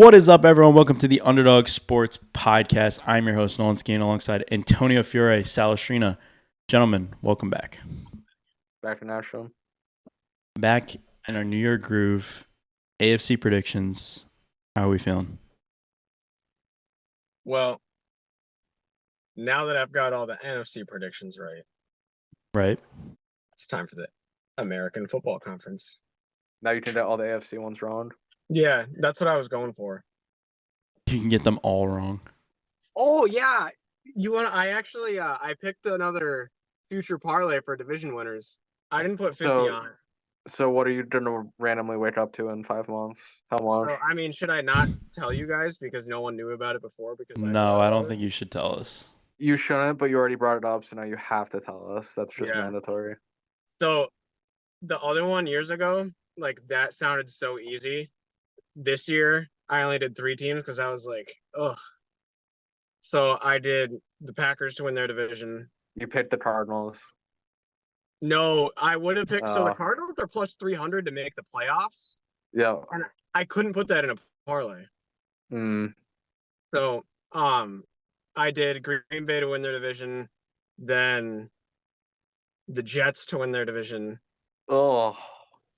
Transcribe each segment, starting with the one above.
What is up, everyone? Welcome to the Underdog Sports Podcast. I'm your host, Nolan Skeen, alongside Antonio Fiore, Salestrina. Gentlemen, welcome back. Back in Nashville. Back in our New Year groove. AFC predictions. How are we feeling? Well, now that I've got all the NFC predictions right, it's time for the American Football Conference. Now you can get all the AFC ones wrong. Yeah, that's what I was going for. You can get them all wrong. Oh yeah, I picked another future parlay for division winners. I didn't put 50 on it. So what are you gonna randomly wake up to in 5 months? How much? So should I not tell you guys because no one knew about it before? No, I don't think you should tell us. You shouldn't, but you already brought it up, so now you have to tell us. That's just mandatory. So the other one years ago, that sounded so easy. This year, I only did 3 teams because I was like, ugh. So I did the Packers to win their division. You picked the Cardinals. No, I would have picked. So the Cardinals are plus 300 to make the playoffs. Yeah. And I couldn't put that in a parlay. So, I did Green Bay to win their division, then the Jets to win their division. Oh.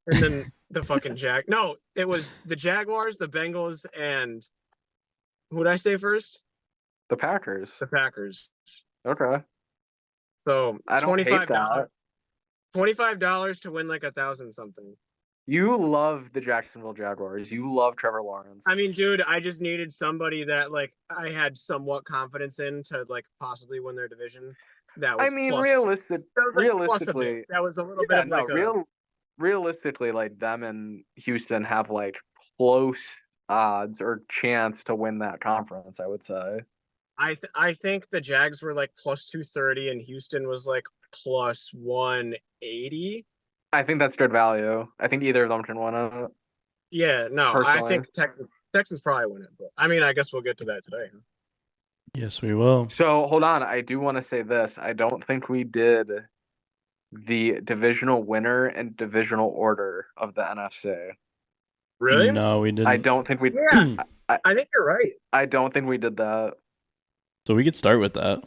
And then the fucking No, it was the Jaguars, the Bengals, and who did I say first? The Packers. The Packers. Okay. So I don't hate that. $25 to win like 1,000 something. You love the Jacksonville Jaguars. You love Trevor Lawrence. I mean, dude, I just needed somebody that I had somewhat confidence in to possibly win their division. That was realistically, that was a little bit of realistically, them and Houston have close odds or chance to win that conference, I would say. I think the Jags were plus 230 and Houston was plus 180. I think that's good value. I think either of them can win it. Yeah, no, personally. I think Texas probably win it, but I guess we'll get to that today. Yes, we will. So hold on, I do want to say this. I don't think we did the divisional winner and divisional order of the NFC. Really? No, we didn't. I don't think we. Yeah, I think you're right. I don't think we did that. So we could start with that.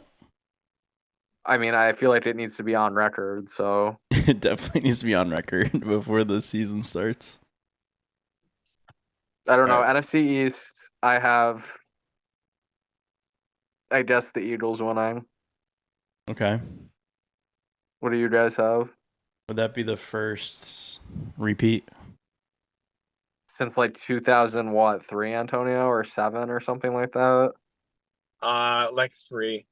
I feel like it needs to be on record, so... It definitely needs to be on record before the season starts. I don't know. NFC East, I guess the Eagles winning. Okay. What do you guys have? Would that be the first repeat? Since 2003, Antonio, or 7 or something like that? 3.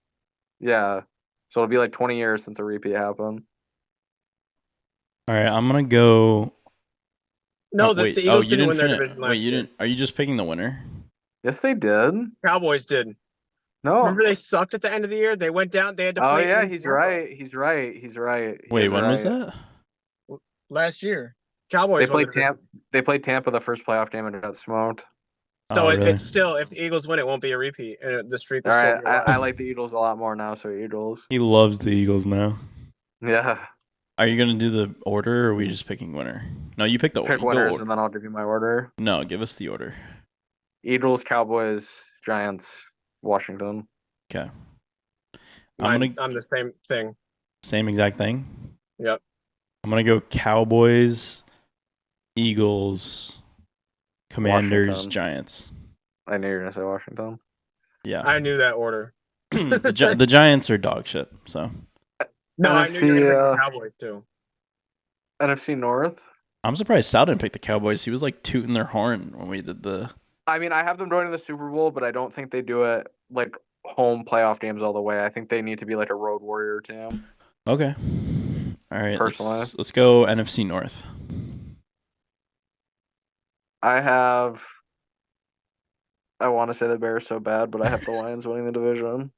Yeah. So it'll be 20 years since a repeat happened. All right, I'm gonna go. No, the Eagles didn't win their division last year. Didn't. Are you just picking the winner? Yes, they did. Cowboys did. No. Remember they sucked at the end of the year? They went down. They had to play. Oh yeah, he's right. Wait, when was that? Last year. Cowboys. They played Tampa the first playoff game and it got smoked. So it's still, if the Eagles win, it won't be a repeat. The streak will still be alive. I like the Eagles a lot more now, so Eagles. He loves the Eagles now. Yeah. Are you going to do the order, or are we just picking winner? No, you pick the order. Pick winners, and then I'll give you my order. No, give us the order. Eagles, Cowboys, Giants, Washington. Okay. I'm the same thing. Same exact thing? Yep. I'm going to go Cowboys, Eagles, Commanders, Washington. Giants. I knew you were going to say Washington. Yeah. I knew that order. the Giants are dog shit, so. No, NFC, I knew you were going to pick the Cowboys, too. NFC North? I'm surprised Sal didn't pick the Cowboys. He was tooting their horn when we did the... I have them going to the Super Bowl, but I don't think they do it, home playoff games all the way. I think they need to be a road warrior team. Okay. All right, personally. Let's go NFC North. I want to say the Bears so bad, but I have the Lions winning the division.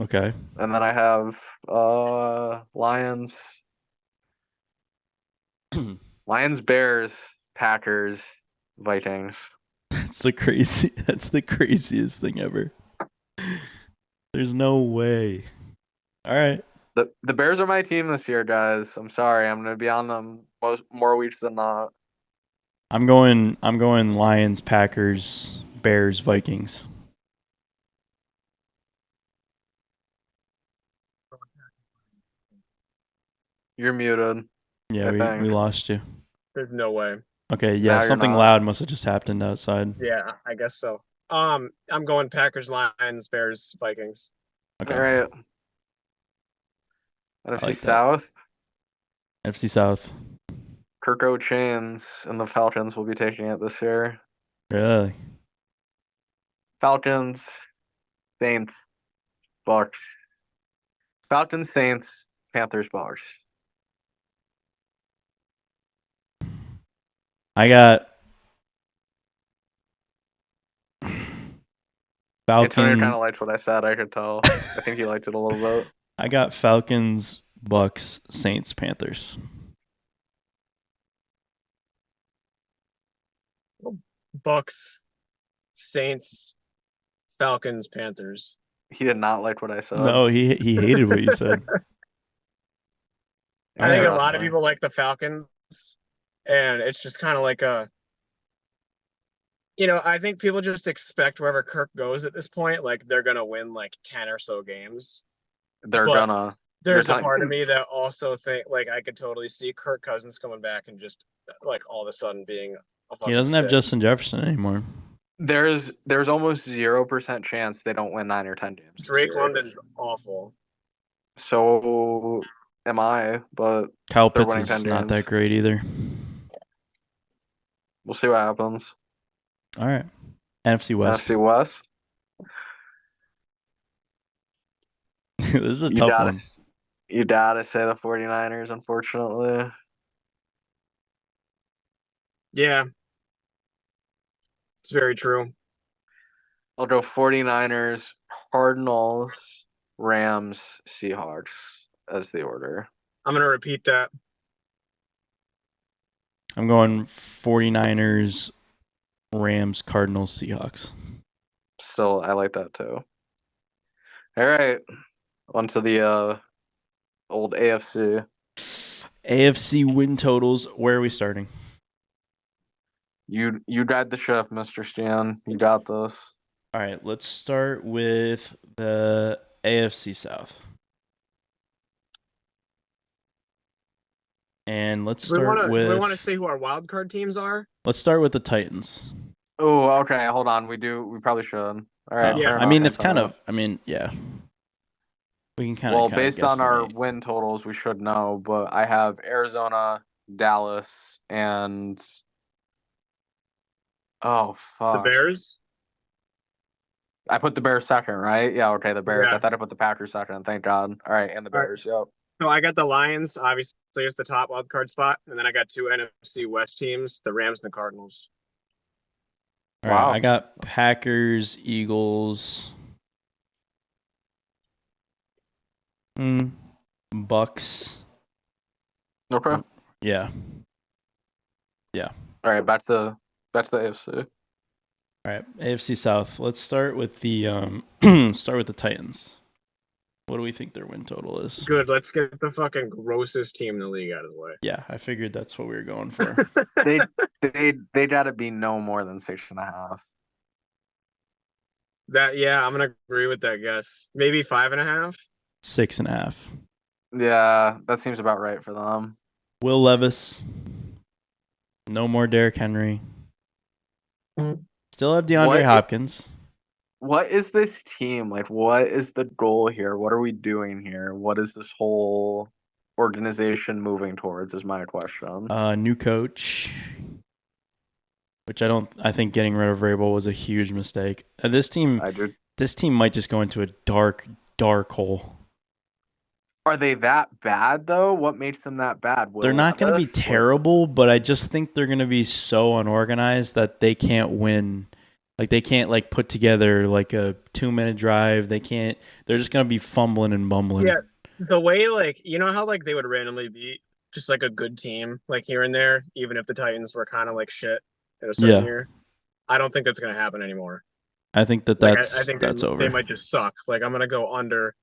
Okay. And then I have Lions, Bears, Packers, Vikings. That's the craziest thing ever. There's no way. All right. The Bears are my team this year, guys. I'm sorry. I'm going to be on them more weeks than not. I'm going Lions, Packers, Bears, Vikings. You're muted. Yeah, I we think. lost you. There's no way. Okay, yeah, Now you're something not. loud must have just happened outside. Yeah, I guess so. I'm going Packers, Lions, Bears, Vikings. Okay. All right. I NFC like that. South. NFC South. Kirko Chains and the Falcons will be taking it this year. Really? Falcons, Saints, Bucks. Falcons, Saints, Panthers, Bucks. I got Antonio kind Falcons. of liked what I said. I could tell. I think he liked it a little bit. I got Falcons, Bucks, Saints, Panthers. Bucks, Saints, Falcons, Panthers. He did not like what I said. No, he hated what you said. I think a lot of Interesting. people like the Falcons, and it's just kind of like a, I think people just expect wherever Kirk goes at this point, like they're gonna win like 10 or so games. They're But gonna. There's You're a part of me that also think like I could totally see Kirk Cousins coming back and just like all of a sudden being a He doesn't have stick. Justin Jefferson anymore. There's almost 0% chance they don't win 9 or 10 games. this Drake year. London's awful. So am I, but Kyle They're Pitts winning 10 is not games. that great either. we'll see what happens. All right. NFC West. NFC West. This is a You tough gotta, one. you gotta say the 49ers, unfortunately. Yeah. It's very true. I'll go 49ers, Cardinals, Rams, Seahawks as the order. I'm gonna repeat that. I'm going 49ers, Rams, Cardinals, Seahawks. Still, I like that too. All right. On to the old AFC. AFC win totals. Where are we starting? You guide the ship, Mr. Stan. You got this. All right, let's start with the AFC South. And let's start with. We want to say who our wild card teams are. Let's start with the Titans. Oh, okay. Hold on. We probably should. All right. Oh, fair I mean, enough, it's kind Antonio. of. I mean, yeah. We can kind of. Well, based on our guesstimate. win totals, we should know. But I have Arizona, Dallas, and oh The fuck, Bears. I put the Bears second, right? Yeah. Okay, the Bears. Yeah. I thought I put the Packers second. Thank God. All right, and the All right. Bears. Yep. So I got the Lions, obviously, as the top wild card spot, and then I got two NFC West teams, the Rams and the Cardinals. All right, Wow. I got Packers, Eagles, Bucks. Okay. Yeah. All right. Back to the AFC. All right, AFC South. Let's start with the start with the Titans. What do we think their win total is? Good. Let's get the fucking grossest team in the league out of the way. Yeah, I figured that's what we were going for. They gotta be no more than 6.5. I'm gonna agree with that guess. Maybe 5.5. 6.5. Yeah, that seems about right for them. Will Levis. No more Derrick Henry. Still have DeAndre Hopkins. What is this team? Like, what is the goal here? What are we doing here? What is this whole organization moving towards is my question. New coach. Which I think getting rid of Vrabel was a huge mistake. This team might just go into a dark hole. Are they that bad though? What makes them that bad? They're not going to be terrible, but I just think they're going to be so unorganized that they can't win. Like they can't put together like a 2-minute drive. They're just going to be fumbling and bumbling. Yeah, the way how they would randomly beat just like a good team like here and there, even if the Titans were kind of like shit in a certain year. I don't think that's going to happen anymore. I think that's over. They might just suck. Like I'm going to go under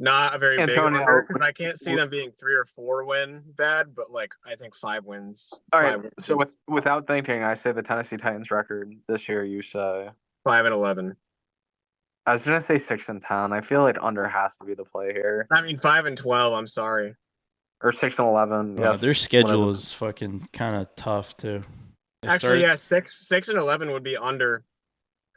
Not a very big Antonio, under, because I can't see them being 3 or 4 win bad, but like I think 5 wins. All right. 5 wins, So without thinking, I say the Tennessee Titans record this year. You say 5-11. I was gonna say 6-10. I feel like under has to be the play here, I mean 5-12. I'm sorry. or 6-11. Yes, Their schedule whatever. is fucking kind of tough too. Actually, yeah, 6-11 would be under.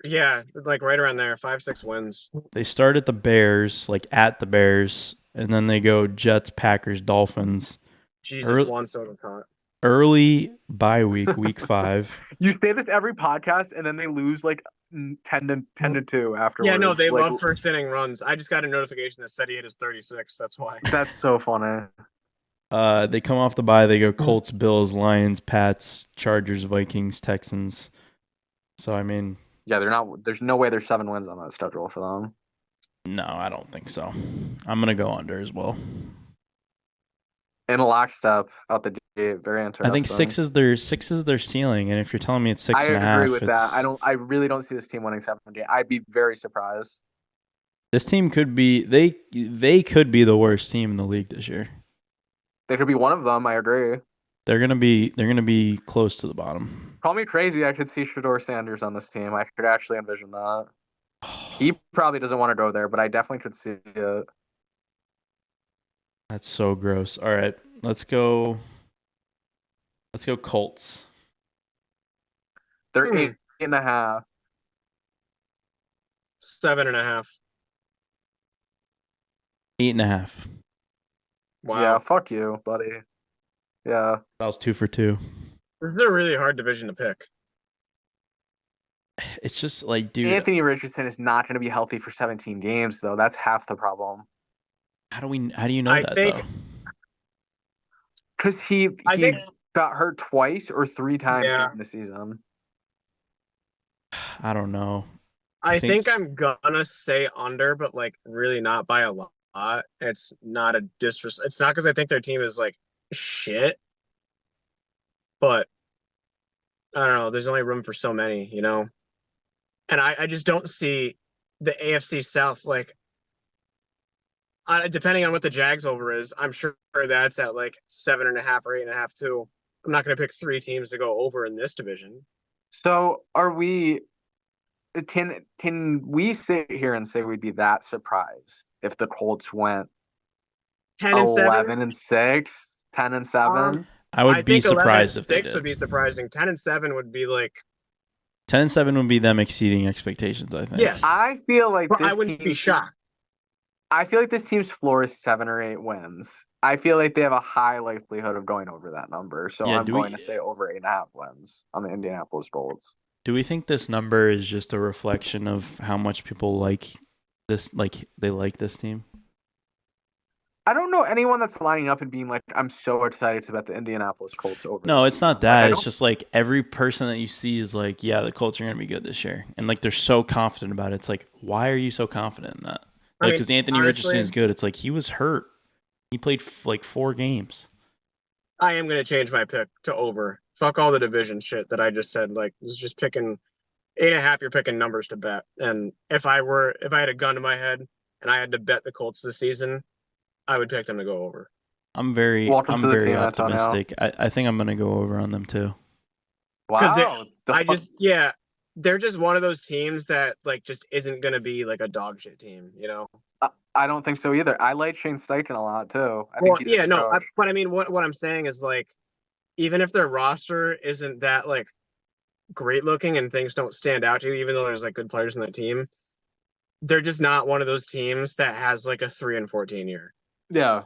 Yeah, like right around there, 5-6 wins. They start at the Bears, like at the Bears, and then they go Jets, Packers, Dolphins. Jesus, Juan Soto caught. Early bye week, week 5. You say this every podcast, and then they lose like 10-2 afterwards. Yeah, no, they like, love first inning runs. I just got a notification that said he hit his 36. That's why. That's so funny. They come off the bye. They go Colts, Bills, Lions, Pats, Chargers, Vikings, Texans. So I mean, yeah, they're not. There's no way there's 7 wins on that schedule for them. No, I don't think so. I'm gonna go under as well. In a lockstep out the gate, very interesting. I think 6 is their ceiling, and if you're telling me it's 6.5, I agree with that. I really don't see this team winning 7 games. I'd be very surprised. This team could be they could be the worst team in the league this year. They could be one of them. I agree. They're gonna be close to the bottom. Call me crazy. I could see Shedeur Sanders on this team. I could actually envision that. He probably doesn't want to go there, but I definitely could see it. That's so gross. All right, let's go Colts. They're 8.5. 7.5. 8.5. Wow. Yeah, fuck you, buddy. Yeah. That was 2 for 2. This is a really hard division to pick. It's just like, dude. Anthony Richardson is not going to be healthy for 17 games, though. That's half the problem. How do you know that, though? Because he got hurt twice or 3 times during the season. I don't know. I think I'm gonna say under, but like really not by a lot. It's not a disrespect. It's not because I think their team is like shit, but I don't know. There's only room for so many, you know. And I just don't see the AFC South like. Depending on what the Jags over is, I'm sure that's at like 7.5 or 8.5 too. I'm not going to pick 3 teams to go over in this division. So are we? Can we sit here and say we'd be that surprised if the Colts went 11-6, 10-7? I would be surprised if they did. 11-6 would be surprising. 10-7 would be like 10-7 would be them exceeding expectations. I think. Yes, I feel like I wouldn't be shocked. I feel like this team's floor is 7 or 8 wins. I feel like they have a high likelihood of going over that number. So I'm going to say over 8.5 wins on the Indianapolis Colts. Do we think this number is just a reflection of how much people like this? Like they like this team? I don't know anyone that's lining up and being like, I'm so excited to bet the Indianapolis Colts over. No, it's not that. It's just like every person that you see is like, yeah, the Colts are going to be good this year. And like they're so confident about it. It's like, why are you so confident in that? Like, because Anthony Richardson is good. It's like he was hurt. He played like 4 games. I am going to change my pick to over. Fuck all the division shit that I just said. Like, this is just picking 8.5. You're picking numbers to bet. And if I had a gun to my head and I had to bet the Colts this season, I would pick them to go over. I'm very optimistic. I think I'm going to go over on them too. Wow. They're just one of those teams that like just isn't going to be like a dog shit team, you know? I don't think so either. I like Shane Steichen a lot too. But I mean, what I'm saying is like, even if their roster isn't that like great looking and things don't stand out to you, even though there's like good players in that team, they're just not one of those teams that has like a 3-14 year. Yeah.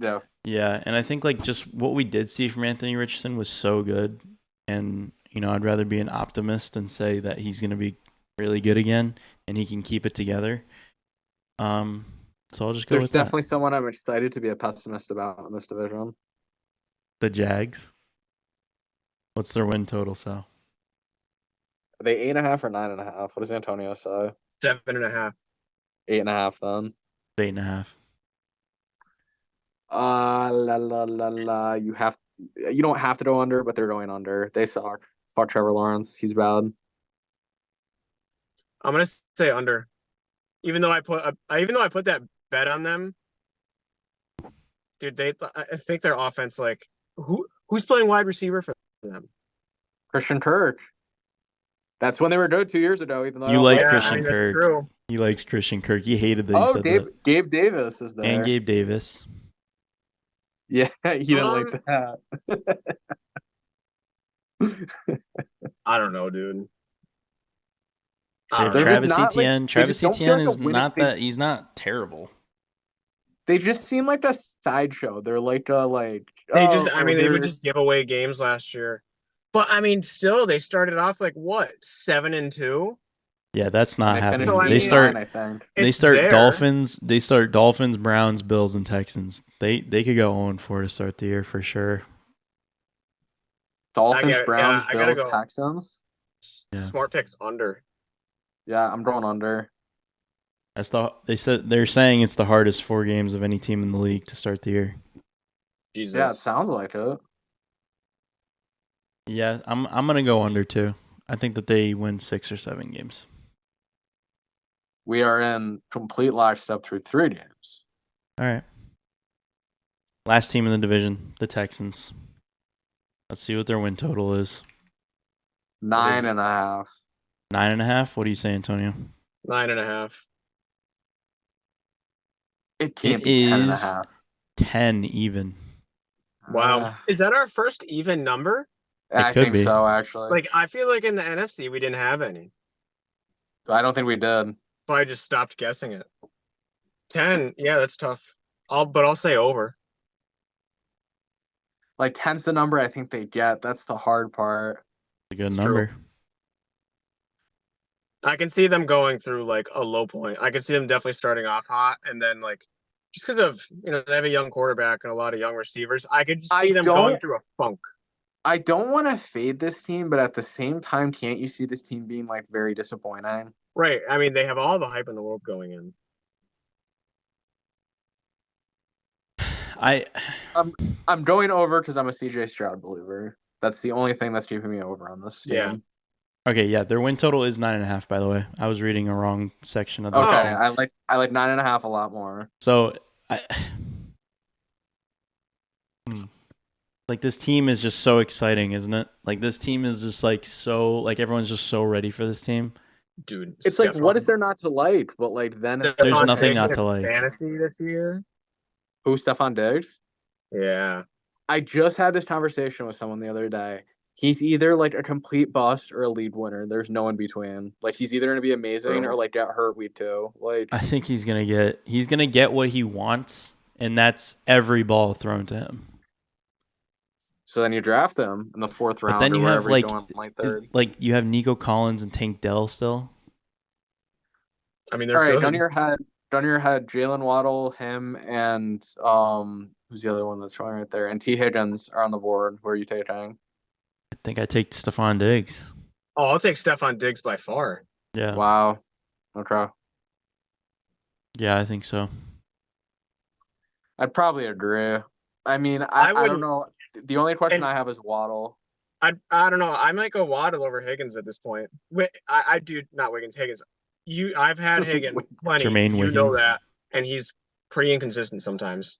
And I think like just what we did see from Anthony Richardson was so good, and you know I'd rather be an optimist and say that he's going to be really good again and he can keep it together. So I'll just go with that. There's definitely someone I'm excited to be a pessimist about in this division. The Jags. What's their win total, Sal? Are they 8.5 or 9.5? What does Antonio say? 7.5. 8.5 then. 8.5. You don't have to go under, but they're going under. They suck. Fuck Trevor Lawrence. He's bad. I'm gonna say under. Even though I put that bet on them, dude, I think their offense, like, who's playing wide receiver for them? Christian Kirk. That's when they were good 2 years ago. Even though You like Yeah, Christian that's Kirk. true. He likes Christian Kirk. He hated that you said that. Gabe Davis is there. And Gabe Davis. Yeah, he didn't like that. I don't know, dude. Travis Etienne. Travis Etienne is not that. He's not terrible. They just seem like a sideshow. They're like they would just give away games last year. But I mean, still, they started off like what, 7-2? Yeah, that's not happening. So, they start. I think. They start there. Dolphins. They start Dolphins, Browns, Bills, and Texans. They could go 0-4 to start the year for sure. Dolphins, Browns, Bills, Texans. Yeah. Smart picks under. Yeah, I'm going under. They're saying it's the hardest 4 games of any team in the league to start the year. Jesus. Yeah, it sounds like it. Yeah, I'm gonna go under too. I think that they win 6 or 7 games. We are in complete lockstep through 3 games. All right. Last team in the division, the Texans. Let's see what their win total is. 9.5. 9.5? What do you say, Antonio? 9.5. It can't be 10.5. 10 even. Wow. Is that our first even number? I think so, actually. Like, I feel like in the NFC we didn't have any. I don't think we did. But I just stopped guessing it. 10, yeah, that's tough. I'll say over. Like 10's the number I think they get. That's the hard part. It's a good number. True. I can see them going through like a low point. I can see them definitely starting off hot and then like just because of they have a young quarterback and a lot of young receivers. I could just see them going through a funk. I don't want to fade this team, but at the same time, can't you see this team being like very disappointing? Right. I mean, they have all the hype in the world going in. I'm going over because I'm a CJ Stroud believer. That's the only thing that's keeping me over on this team. Yeah. Okay, yeah, their win total is 9.5. By the way, I was reading a wrong section of the. Okay, I like 9.5 a lot more. So, like this team is just so exciting, isn't it? Like this team is just like so like everyone's just so ready for this team. Dude, it's like what is there not to like? But like then there's nothing not to like. Fantasy this year. Who, Stephon Diggs? Yeah. I just had this conversation with someone the other day. He's either like a complete bust or a league winner. There's no in between. Like he's either gonna be amazing or like get hurt week 2. Like I think he's gonna get what he wants, and that's every ball thrown to him. So then you draft him in the 4th round. But then you have like you have Nico Collins and Tank Dell still. I mean, they're all right. good. Gun your head. Jalen Waddle, him, and who's the other one that's showing right there? And T Higgins are on the board. Who are you taking? I think I take Stephon Diggs. Oh, I'll take Stephon Diggs by far. Yeah. Wow. Okay. Yeah, I think so. I'd probably agree. I mean, I don't know. The only question I have is Waddle. I don't know. I might go Waddle over Higgins at this point. I do not Wiggins. Higgins. I've had Higgins plenty. Jermaine you Wiggins. Know that, and he's pretty inconsistent sometimes.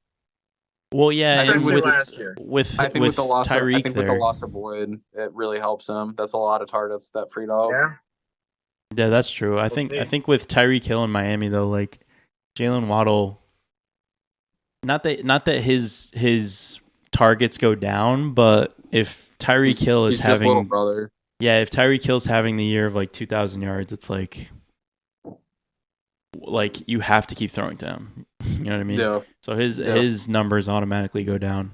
Well, yeah, and with last year. with the loss Tyreek with the loss of Wood, it really helps him. That's a lot of targets that freed up. Yeah, that's true. I think with Tyreek Hill in Miami though, like Jalen Waddle, not that his targets go down, but if Tyreek Hill is having little brother. Yeah, if Tyreek Hill's having the year of like 2,000 yards, it's like you have to keep throwing to him. You know what I mean? Yeah. So his numbers automatically go down.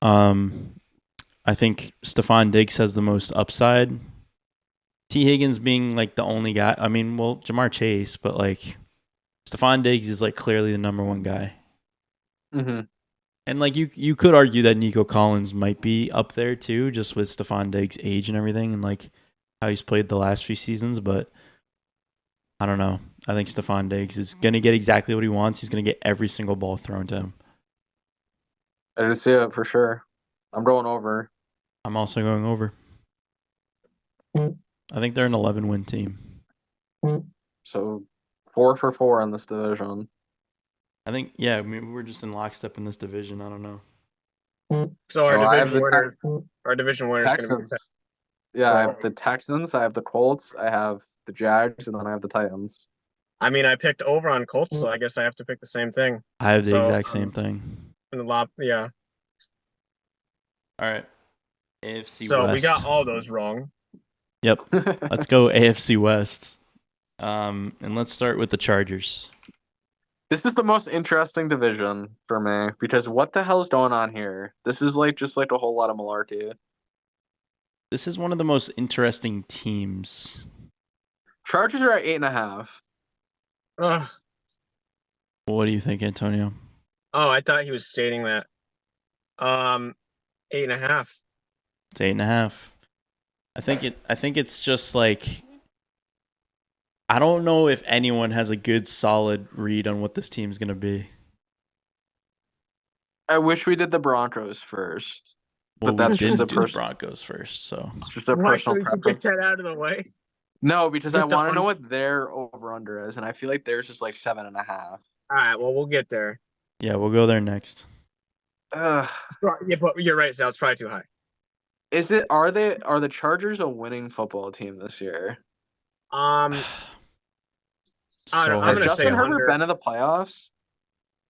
I think Stephon Diggs has the most upside. T. Higgins being like the only guy. I mean, well, Jamar Chase, but like Stephon Diggs is like clearly the number one guy. Mm-hmm. And like you could argue that Nico Collins might be up there too, just with Stephon Diggs' age and everything, and like how he's played the last few seasons. But I don't know. I think Stephon Diggs is gonna get exactly what he wants. He's gonna get every single ball thrown to him. I didn't see it for sure. I'm going over. I'm also going over. I think they're an 11-win team. So 4 for 4 in this division. I think, yeah, I mean, we're just in lockstep in this division. I don't know. So our division winner is going to be Texans. Yeah, I have the Texans, I have the Colts, I have the Jags, and then I have the Titans. I mean, I picked over on Colts, so I guess I have to pick the same thing. I have the exact same thing. Yeah. All right. AFC so West. We got all those wrong. Yep. Let's go AFC West. And let's start with the Chargers. This is the most interesting division for me because what the hell is going on here? This is just a whole lot of malarkey. This is one of the most interesting teams. Chargers are at 8.5. Ugh. What do you think, Antonio? Oh, I thought he was stating that. 8.5. It's 8.5. I think it's just like, I don't know if anyone has a good solid read on what this team's gonna be. I wish we did the Broncos first. Well, but that's just the Broncos first, so it's just a personal preference. Get that out of the way. No, because I want to know what their over under is, and I feel like theirs is 7.5. All right, well, we'll get there. Yeah, we'll go there next. Yeah, but you're right, Sal. It's probably too high. Are the Chargers a winning football team this year? So has Justin Herbert been in the playoffs?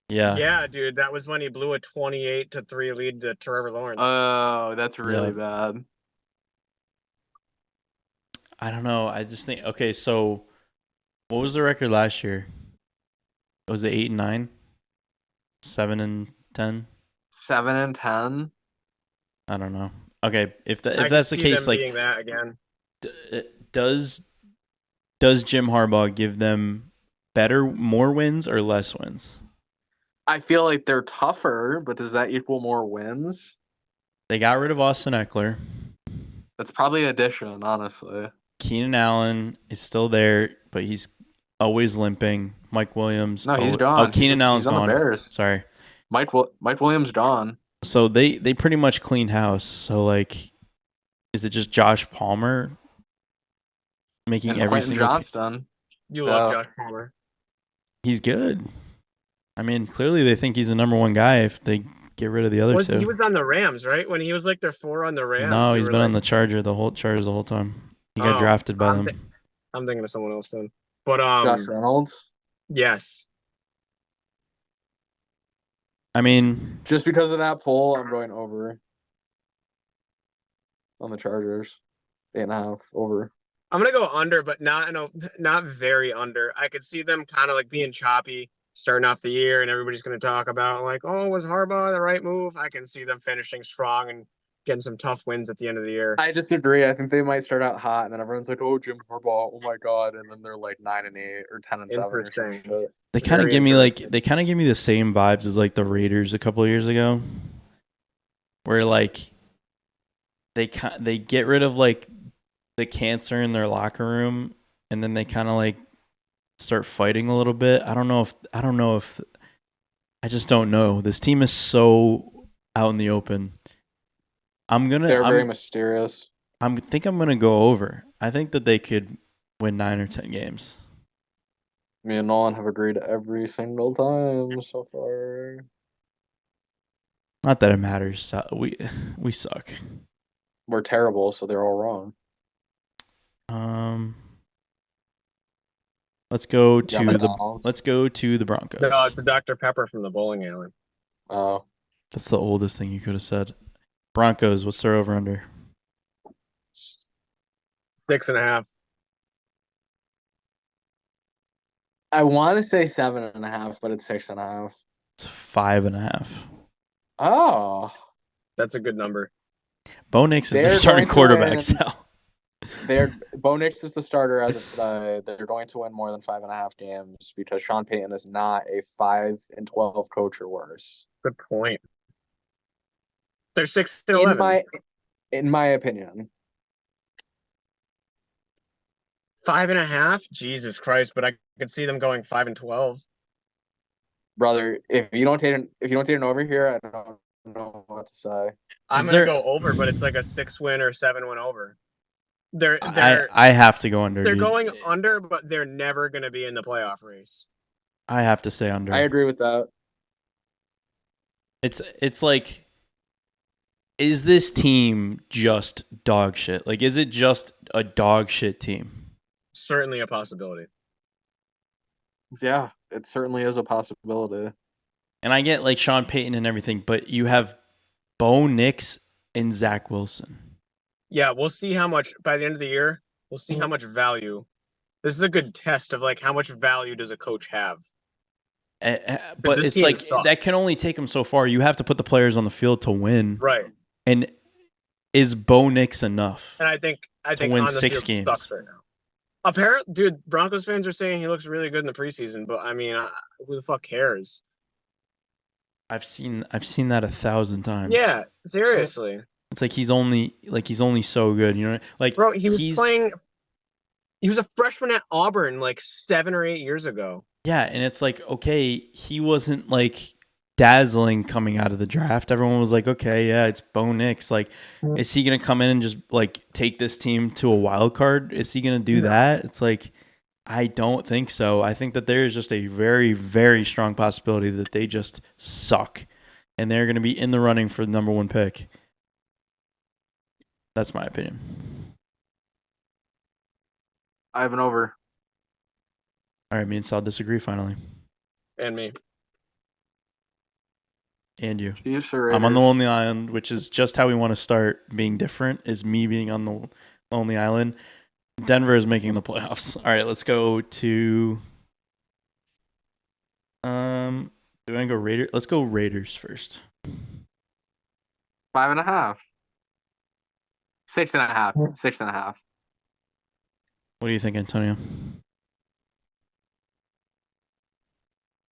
Yeah. Yeah, dude. That was when he blew a 28-3 lead to Trevor Lawrence. Oh, that's really bad. I don't know. I just think, okay, so what was the record last year? Was it 8-9? 7-10? 7-10? I don't know. Okay, if that's the case, that again. Does Jim Harbaugh give them more wins or less wins? I feel like they're tougher, but does that equal more wins? They got rid of Austin Eckler. That's probably an addition, honestly. Keenan Allen is still there, but he's always limping. Mike Williams. No, he's gone. Oh, Keenan Allen's gone. On the Bears. Sorry. Mike Williams gone. So they pretty much cleaned house. So is it just Josh Palmer making and every Quentin single Johnston? You love Josh Palmer. He's good. I mean, clearly they think he's the number one guy if they get rid of the other two. He was on the Rams, right? When he was their 4 on the Rams. No, he's been on the Chargers the whole time. He got drafted by them. I'm thinking of someone else then. But Josh Reynolds? Yes. I mean, just because of that poll, I'm going over on the Chargers. 8.5 over. I'm gonna go under, but not very under. I could see them kind of being choppy starting off the year, and everybody's gonna talk about was Harbaugh the right move? I can see them finishing strong and getting some tough wins at the end of the year. I disagree. I think they might start out hot, and then everyone's like, "Oh, Jim Harbaugh, oh my god!" And then they're 9-8 or 10-7 or something. They kind of give me the same vibes as the Raiders a couple of years ago, where they get rid of the cancer in their locker room, and then they kind of start fighting a little bit. I don't know if I just don't know. This team is so out in the open. They're very mysterious. I think I'm gonna go over. I think that they could win 9 or 10 games. Me and Nolan have agreed every single time so far. Not that it matters. We suck. We're terrible, so they're all wrong. Let's go to the Broncos. No, it's a Dr. Pepper from the bowling alley. Oh, that's the oldest thing you could have said. Broncos, what's their over under? 6.5. I want to say 7.5, but it's 6.5. It's 5.5. Oh, that's a good number. Bo Nix is their starting quarterback. Bo Nix is the starter as of today. They're going to win more than 5.5 games because Sean Payton is not a 5-12 coach or worse. Good point. They're 6-11. In my opinion. 5.5? Jesus Christ! But I could see them going 5-12. Brother, if you don't take an over here, I don't know what to say. I'm gonna go over, but it's a 6-win or 7-win over. I have to go under. They're going under, but they're never gonna be in the playoff race. I have to say under. I agree with that. It's like, is this team just dog shit? Like, is it just a dog shit team? Certainly a possibility. Yeah, it certainly is a possibility. And I get like Sean Payton and everything, but you have Bo Nix and Zach Wilson. Yeah, we'll see how much by the end of the year. We'll see how much value. This is a good test of like how much value does a coach have. But it's like that can only take them so far. You have to put the players on the field to win, right? And is Bo Nix enough? And I think to win 6 games sucks right now. Apparently, dude, Broncos fans are saying he looks really good in the preseason, but I mean, who the fuck cares? I've seen that 1,000 times. Yeah, seriously. It's like he's only so good, you know? Like, bro, he was playing. He was a freshman at Auburn like 7 or 8 years ago. Yeah, and it's like, okay, he wasn't like dazzling coming out of the draft. Everyone was like, okay, yeah, it's Bo Nix. Like, is he gonna come in and just like take this team to a wild card? Is he gonna do that? It's like, I don't think so. I think that there is just a very, very strong possibility that they just suck, and they're gonna be in the running for the number 1 pick. That's my opinion. I have an over. All right, me and Sal disagree finally. And me. And you. I'm on the Lonely Island, which is just how we want to start being different, is me being on the Lonely Island. Denver is making the playoffs. All right, let's go to... do you want to go Raiders? Let's go Raiders first. 5.5. 6.5. 6.5. What do you think, Antonio?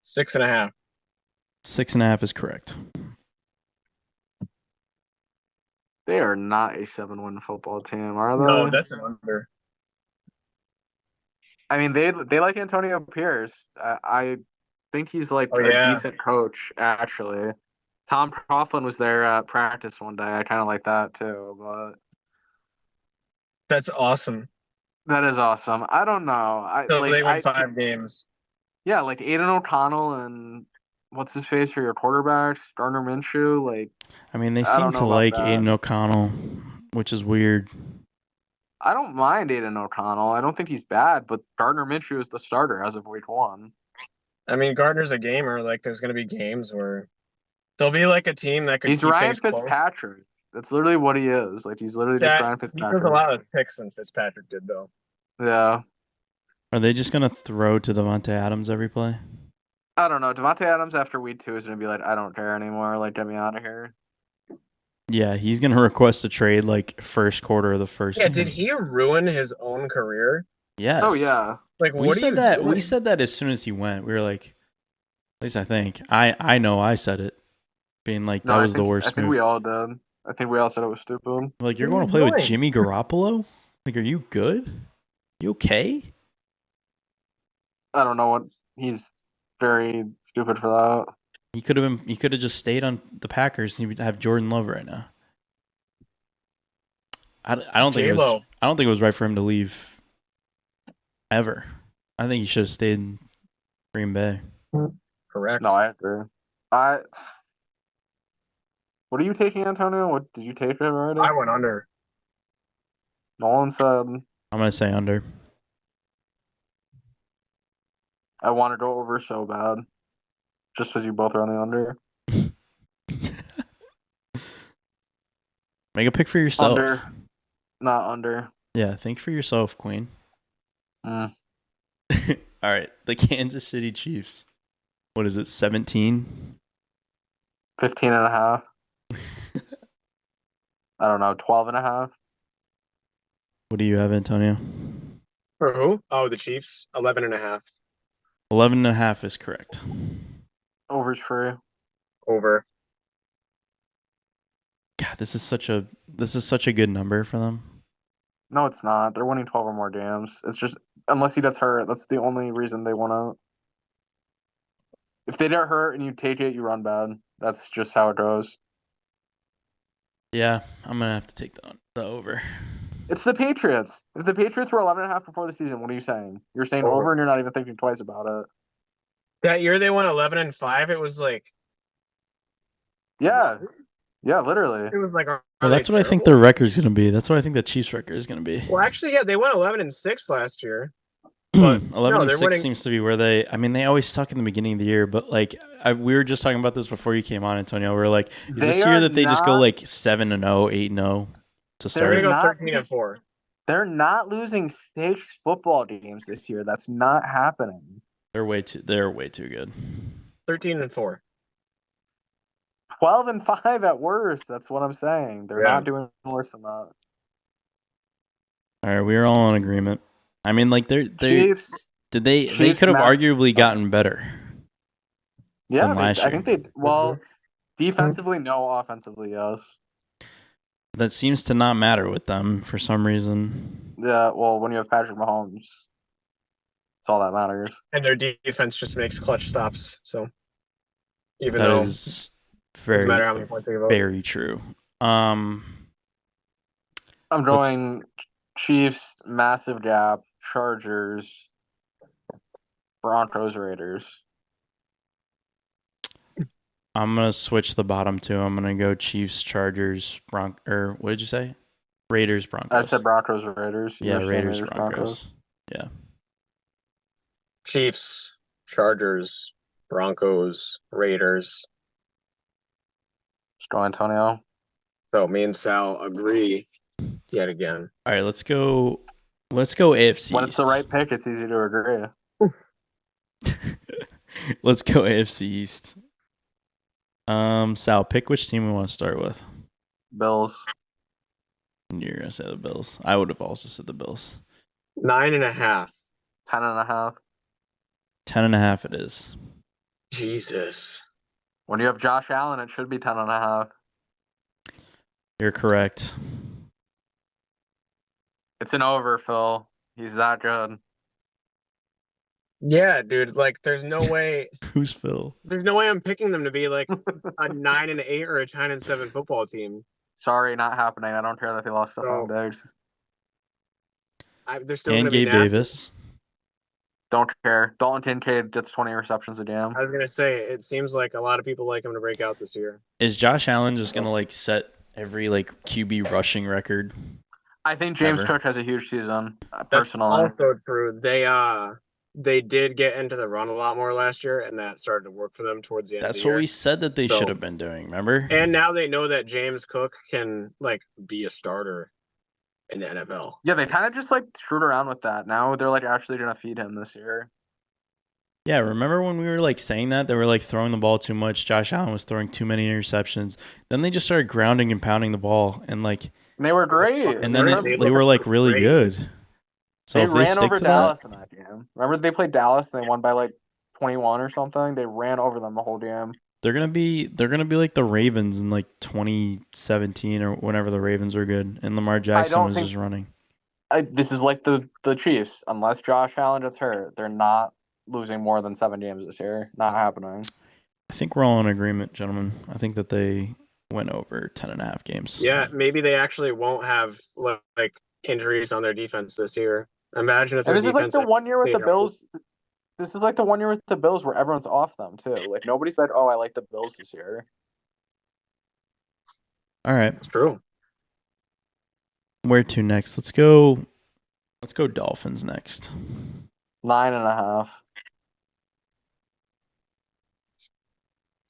6.5. 6.5 is correct. They are not a 7-win football team, are they? No, that's an under. I mean, they like Antonio Pierce. I think he's like a decent coach, actually. Tom Coughlin was there at practice one day. I kind of like that too, but that's awesome. That is awesome. I don't know. They won 5 games. Yeah, like Aiden O'Connell and what's his face for your quarterbacks, Gardner Minshew. Like, I mean, they seem to like Aiden O'Connell, which is weird. I don't mind Aiden O'Connell. I don't think he's bad, but Gardner Minshew is the starter as of week 1. I mean, Gardner's a gamer. Like, there's going to be games where there'll be like a team that could. He's Ryan Fitzpatrick. That's literally what he is. Like, he's literally just Ryan Fitzpatrick. He does a lot of picks than Fitzpatrick did, though. Yeah. Are they just gonna throw to Davante Adams every play? I don't know. Davante Adams after week 2 is gonna be like, I don't care anymore. Like, get me out of here. Yeah, he's gonna request a trade like first quarter of the first. Yeah, did he ruin his own career? Yes. Oh yeah. Like, what we said that. Doing? We said that as soon as he went. We were like, at least I think. I know I said it, being like that was the worst. I think we all did. I think we all said it was stupid. Like, you're going to play with Jimmy Garoppolo? Like, are you good? You okay? I don't know what. He's very stupid for that. He could have just stayed on the Packers and he would have Jordan Love right now. I don't think it was right for him to leave ever. I think he should have stayed in Green Bay. Correct. No, I agree. What are you taking, Antonio? What did you take it already? I went under. Nolan said. I'm gonna say under. I want to go over so bad, just because you both are on the under. Make a pick for yourself. Under, not under. Yeah, think for yourself, Queen. Mm. All right, the Kansas City Chiefs. What is it, 17? 15.5. I don't know, 12.5. What do you have, Antonio? For who? Oh, the Chiefs. 11.5. 11.5 is correct. Over's free. Over. God, this is such a good number for them. No, it's not. They're winning 12 or more games. It's just unless he gets hurt, that's the only reason they want to. If they get hurt and you take it, you run bad. That's just how it goes. Yeah, I'm gonna have to take the over. It's the Patriots. If the Patriots were 11.5 before the season, what are you saying? You're saying over and you're not even thinking twice about it. That year they won 11-5. It was like, Yeah, literally. it was like, are Well, they that's what I think terrible? their record's gonna be. That's what I think the Chiefs' record is gonna be. Well, actually, yeah, they won 11-6 last year. But 11 no, and they're 6 winning. seems to be where they. I mean, they always suck in the beginning of the year, but like we were just talking about this before you came on, Antonio. We are like, is They this year are that they just go not- like 7-0, 8-0 to They're gonna start? go not- 13-4. They're not losing stakes football games this year. That's not happening. They're way too good. 13-4. 12-5 at worst. That's what I'm saying. They're Yeah. not doing worse than that. All right, we are all in agreement. I mean, like they Chiefs. they Chiefs could have mass- arguably gotten better. Yeah, than last I think year. they. Well, defensively, no. Offensively, yes. That seems to not matter with them for some reason. Yeah. Well, when you have Patrick Mahomes, it's all that matters. And their defense just makes clutch stops. So even That though is doesn't matter how many points they give up. very true. I'm going Chiefs, massive gap, Chargers, Broncos, Raiders. I'm gonna switch the bottom two. I'm gonna go Chiefs, Chargers, or what did you say? Raiders, Broncos. I said Broncos, Raiders. You Yeah, were saying Raiders, Broncos. Yeah. Chiefs, Chargers, Broncos, Raiders. Let's go, Antonio. So me and Sal agree yet again. All right, let's go. Let's go AFC. When it's the right pick, it's easy to agree. Let's go AFC East. Sal, pick which team we want to start with. Bills. You're gonna say the Bills. I would have also said the Bills. 9.5. 10.5. 10.5 it is. Jesus. When you have Josh Allen, it should be 10.5. You're correct. It's an over, Phil. He's that good. Yeah, dude. Like, there's no way. Who's Phil? There's no way I'm picking them to be like a 9-8 or a 10-7 football team. Sorry, not happening. I don't care that they lost Stephon Diggs. They're still And going to be Gabe nasty. Davis. Don't care. Dalton Kincaid gets 20 receptions a game. I was going to say, it seems like a lot of people like him to break out this year. Is Josh Allen just gonna like set every like QB rushing record? I think James Ever. Cook has a huge season. That's Personally, also true. They did get into the run a lot more last year, and that started to work for them towards the end That's of the what year. we said that they So- should have been doing. Remember? And now they know that James Cook can like be a starter in the NFL. yeah, they kind of just like screwed around with that. Now they're like actually gonna feed him this year. Yeah, remember when we were like saying that they were like throwing the ball too much? Josh Allen was throwing too many interceptions. Then they just started grounding and pounding the ball, and like, And they were great. and then They they were like really great. good. So they if they ran stick over to Dallas that, in that game. Remember they played Dallas and they won by like 21 or something. They ran over them the whole game. they're gonna be like the Ravens in like 2017 or whenever the Ravens were good, and Lamar Jackson was just running. This is like the Chiefs. Unless Josh Allen gets hurt, they're not losing more than 7 games this year. Not happening. I think we're all in agreement, gentlemen. I think that they went over 10.5 games. Yeah, maybe they actually won't have like injuries on their defense this year. Imagine if And their this is like defense. the 1 year with the stayed Bills. This is like the 1 year with the Bills where everyone's off them too. Like nobody said, "Oh, I like the Bills this year." All right, It's true. where to next? Let's go Dolphins next. 9.5.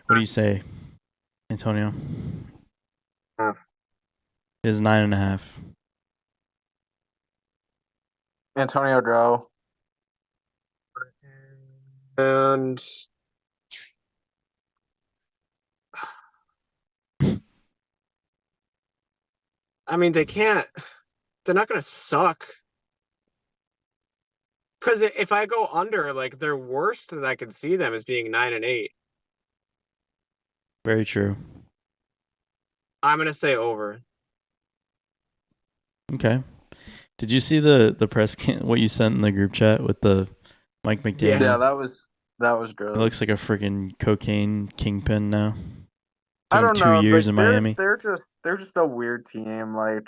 What do you say, Antonio? Half. It is 9.5. Antonio Joe. And I mean, they can't. They're not going to suck. Because if I go under, like their worst that I could see them as being 9-8. Very true. I'm going to say over. Okay. Did you see the press what you sent in the group chat with the Mike McDaniel? Yeah, that was good. It looks like a freaking cocaine kingpin now. I Doing don't know. 2 years in they're- Miami. They're just a weird team. Like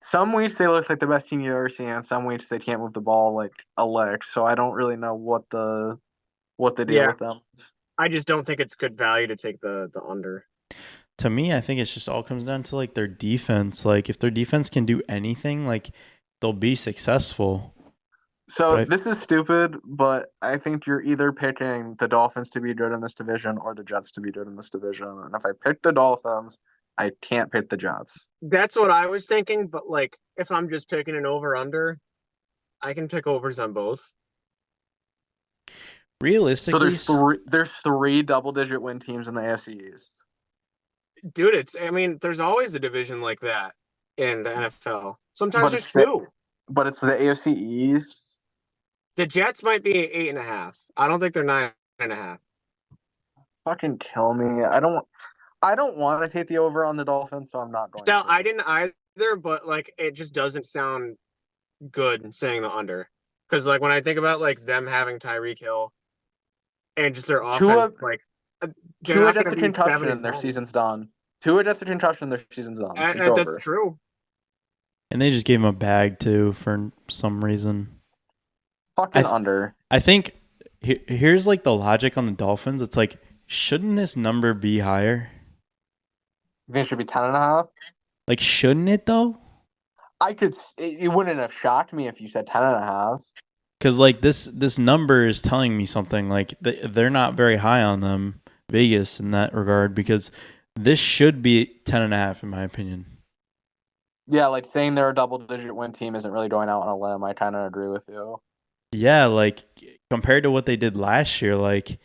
some weeks they look like the best team you've ever seen, and some weeks they can't move the ball like a lick. So I don't really know what what the deal Yeah. with them is. I just don't think it's good value to take the under. To me, I think it's just all comes down to like their defense. Like if their defense can do anything, like they'll be successful. So this is stupid, but I think you're either picking the Dolphins to be good in this division or the Jets to be good in this division. And if I pick the Dolphins, I can't pick the Jets. That's what I was thinking, but like if I'm just picking an over under, I can pick overs on both. So Realistically, there's three double-digit win teams in the AFC East. Dude, there's always a division like that in the NFL. Sometimes But there's it's two. But it's the AFC East. The Jets might be 8.5. I don't think they're 9.5. Fucking kill me. I don't want to take the over on the Dolphins, so I'm not going Still, to. I didn't either, but like it just doesn't sound good saying the under. Because like when I think about like them having Tyreek Hill and just their offense, like they're Tua not gets going a to be 7 concussion, and their 10. season's done. Tua gets a concussion, their season's done. It's over. That's true. and they just gave him a bag too for some reason. Fucking under. I think here's like the logic on the Dolphins. It's like, shouldn't this number be higher? You think it should be 10.5? Like, shouldn't it though? It wouldn't have shocked me if you said 10.5. Because like this number is telling me something. Like they're not very high on them, Vegas, in that regard. Because this should be 10.5 in my opinion. Yeah, like saying they're a double-digit win team isn't really going out on a limb. I kind of agree with you. Yeah, like compared to what they did last year, like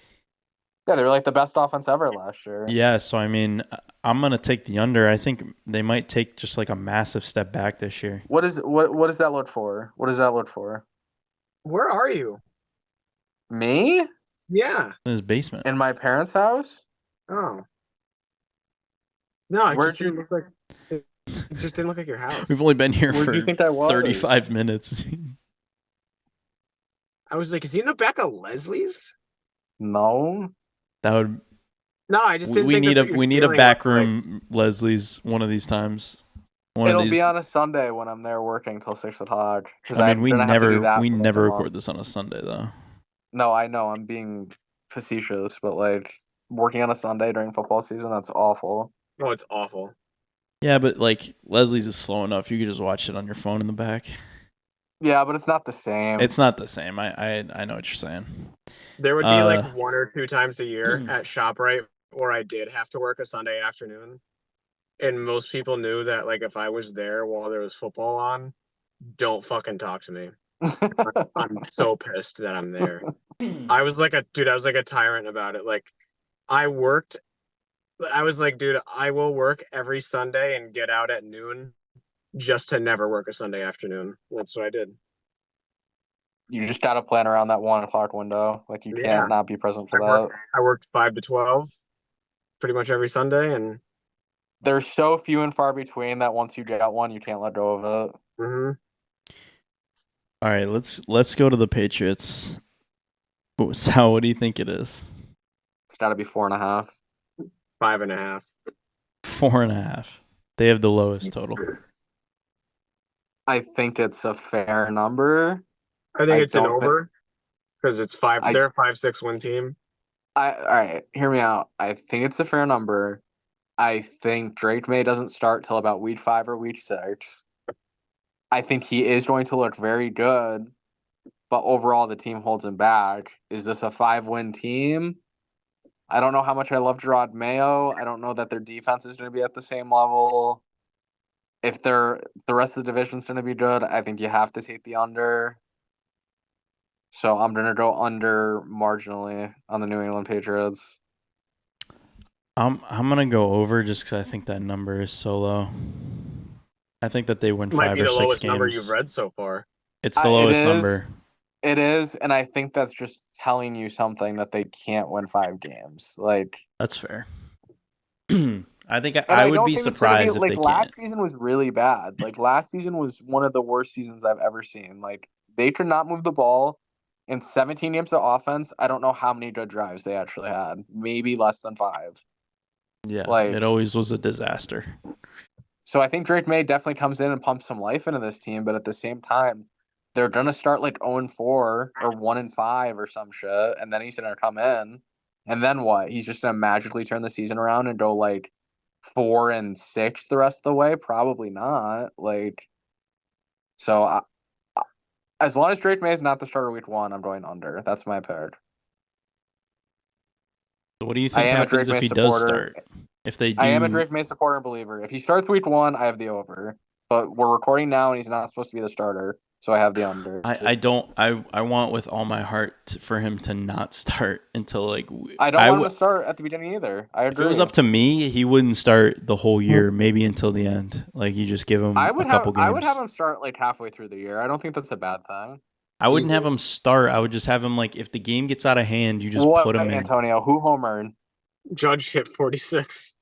Yeah, they were like the best offense ever last year. yeah. So I mean, I'm gonna take the under. I think they might take just like a massive step back this year. What does that look for? What does that look for? Where are you? Me? Yeah. In his basement. In my parents' house? Oh. No, Where'd you- it just didn't look like your house. We've only been here Where'd for you think I was? 35 minutes. I was like, is he in the back of Leslie's? No. That would. No, I just didn't We think need that's a what we you're need a doing. back Like, room, Leslie's, one of these times. It'll be on a Sunday when I'm there working till 6 o'clock. I mean, we never for record this on a Sunday though. No, I know I'm being facetious, but like working on a Sunday during football season, that's awful. oh, it's awful. Yeah, but like Leslie's is slow enough. You could just watch it on your phone in the back. Yeah, but it's not the same. It's not the same. I know what you're saying. There would be like 1 or 2 times a year at ShopRite where I did have to work a Sunday afternoon. And most people knew that like if I was there while there was football on, don't fucking talk to me. I'm so pissed that I'm there. I was like a tyrant about it. Like I was like, dude, I will work every Sunday and get out at noon just to never work a Sunday afternoon. That's what I did. You just gotta plan around that 1 o'clock window. Like you Yeah. can't not be present for that. I worked 5 to 12 pretty much every Sunday, and There's so few and far between that once you get one, you can't let go of it. All right, let's go to the Patriots. Sal, what do you think it is? It's gotta be 4.5. 5.5. 4.5. They have the lowest total. I think it's a fair number. I think I it's an don't thi- over because it's 5. They're a 5-6 win team. All right, hear me out. I think it's a fair number. I think Drake May doesn't start till about week 5 or week 6. I think he is going to look very good, but overall the team holds him back. Is this a 5-win team? I don't know how much I love Gerard Mayo. I don't know that their defense is going to be at the same level. If the rest of the division's going to be good, I think you have to take the under. So I'm going to go under marginally on the New England Patriots. I'm gonna go over just because I think that number is so low. I think that they win Might 5 be or the 6 lowest games. number you've read so far. It's the lowest It is. number. It is, and I think that's just telling you something that they can't win 5 games. Like That's fair. I think and I would don't be think it's gonna surprised if like they last can't. season was really bad. Like last season was one of the worst seasons I've ever seen. Like they could not move the ball in 17 games of offense. I don't know how many good drives they actually had. Maybe less than 5. Yeah, Like- it always was a disaster. So I think Drake May definitely comes in and pumps some life into this team, but at the same time, they're gonna start like 0-4 or 1-5 or some shit, and then he's gonna come in, and then what? He's just gonna magically turn the season around and go like 4-6 the rest of the way? Probably not. Like, so as long as Drake May is not the starter week 1, I'm going under. That's my pick. So what do you I think am a happens Drake if May he does supporter. start? If they do, I am a Drake May supporter and believer. If he starts week 1, I have the over. But we're recording now, and he's not supposed to be the starter, so I have the under. I want with all my heart for him to not start until like I don't want him to start at the beginning either. I agree. If it was up to me, he wouldn't start the whole year, maybe until the end. Like you just give him a couple games. I would have him start like halfway through the year. I don't think that's a bad thing. I wouldn't have him start. I would just have him like if the game gets out of hand, you just put him in. Antonio, who homered? Judge hit 46.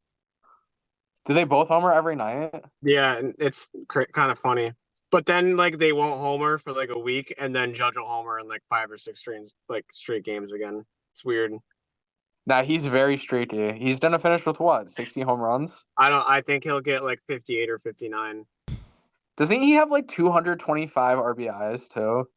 Do they both homer every night? Yeah, it's kind of funny. But then like they won't homer for like a week, and then Judge will homer in like 5 or 6 straight games again. It's weird. Nah, he's very streaky. He's gonna finish with what? 60 home runs? I think he'll get like 58 or 59. Doesn't he have like 225 RBIs too?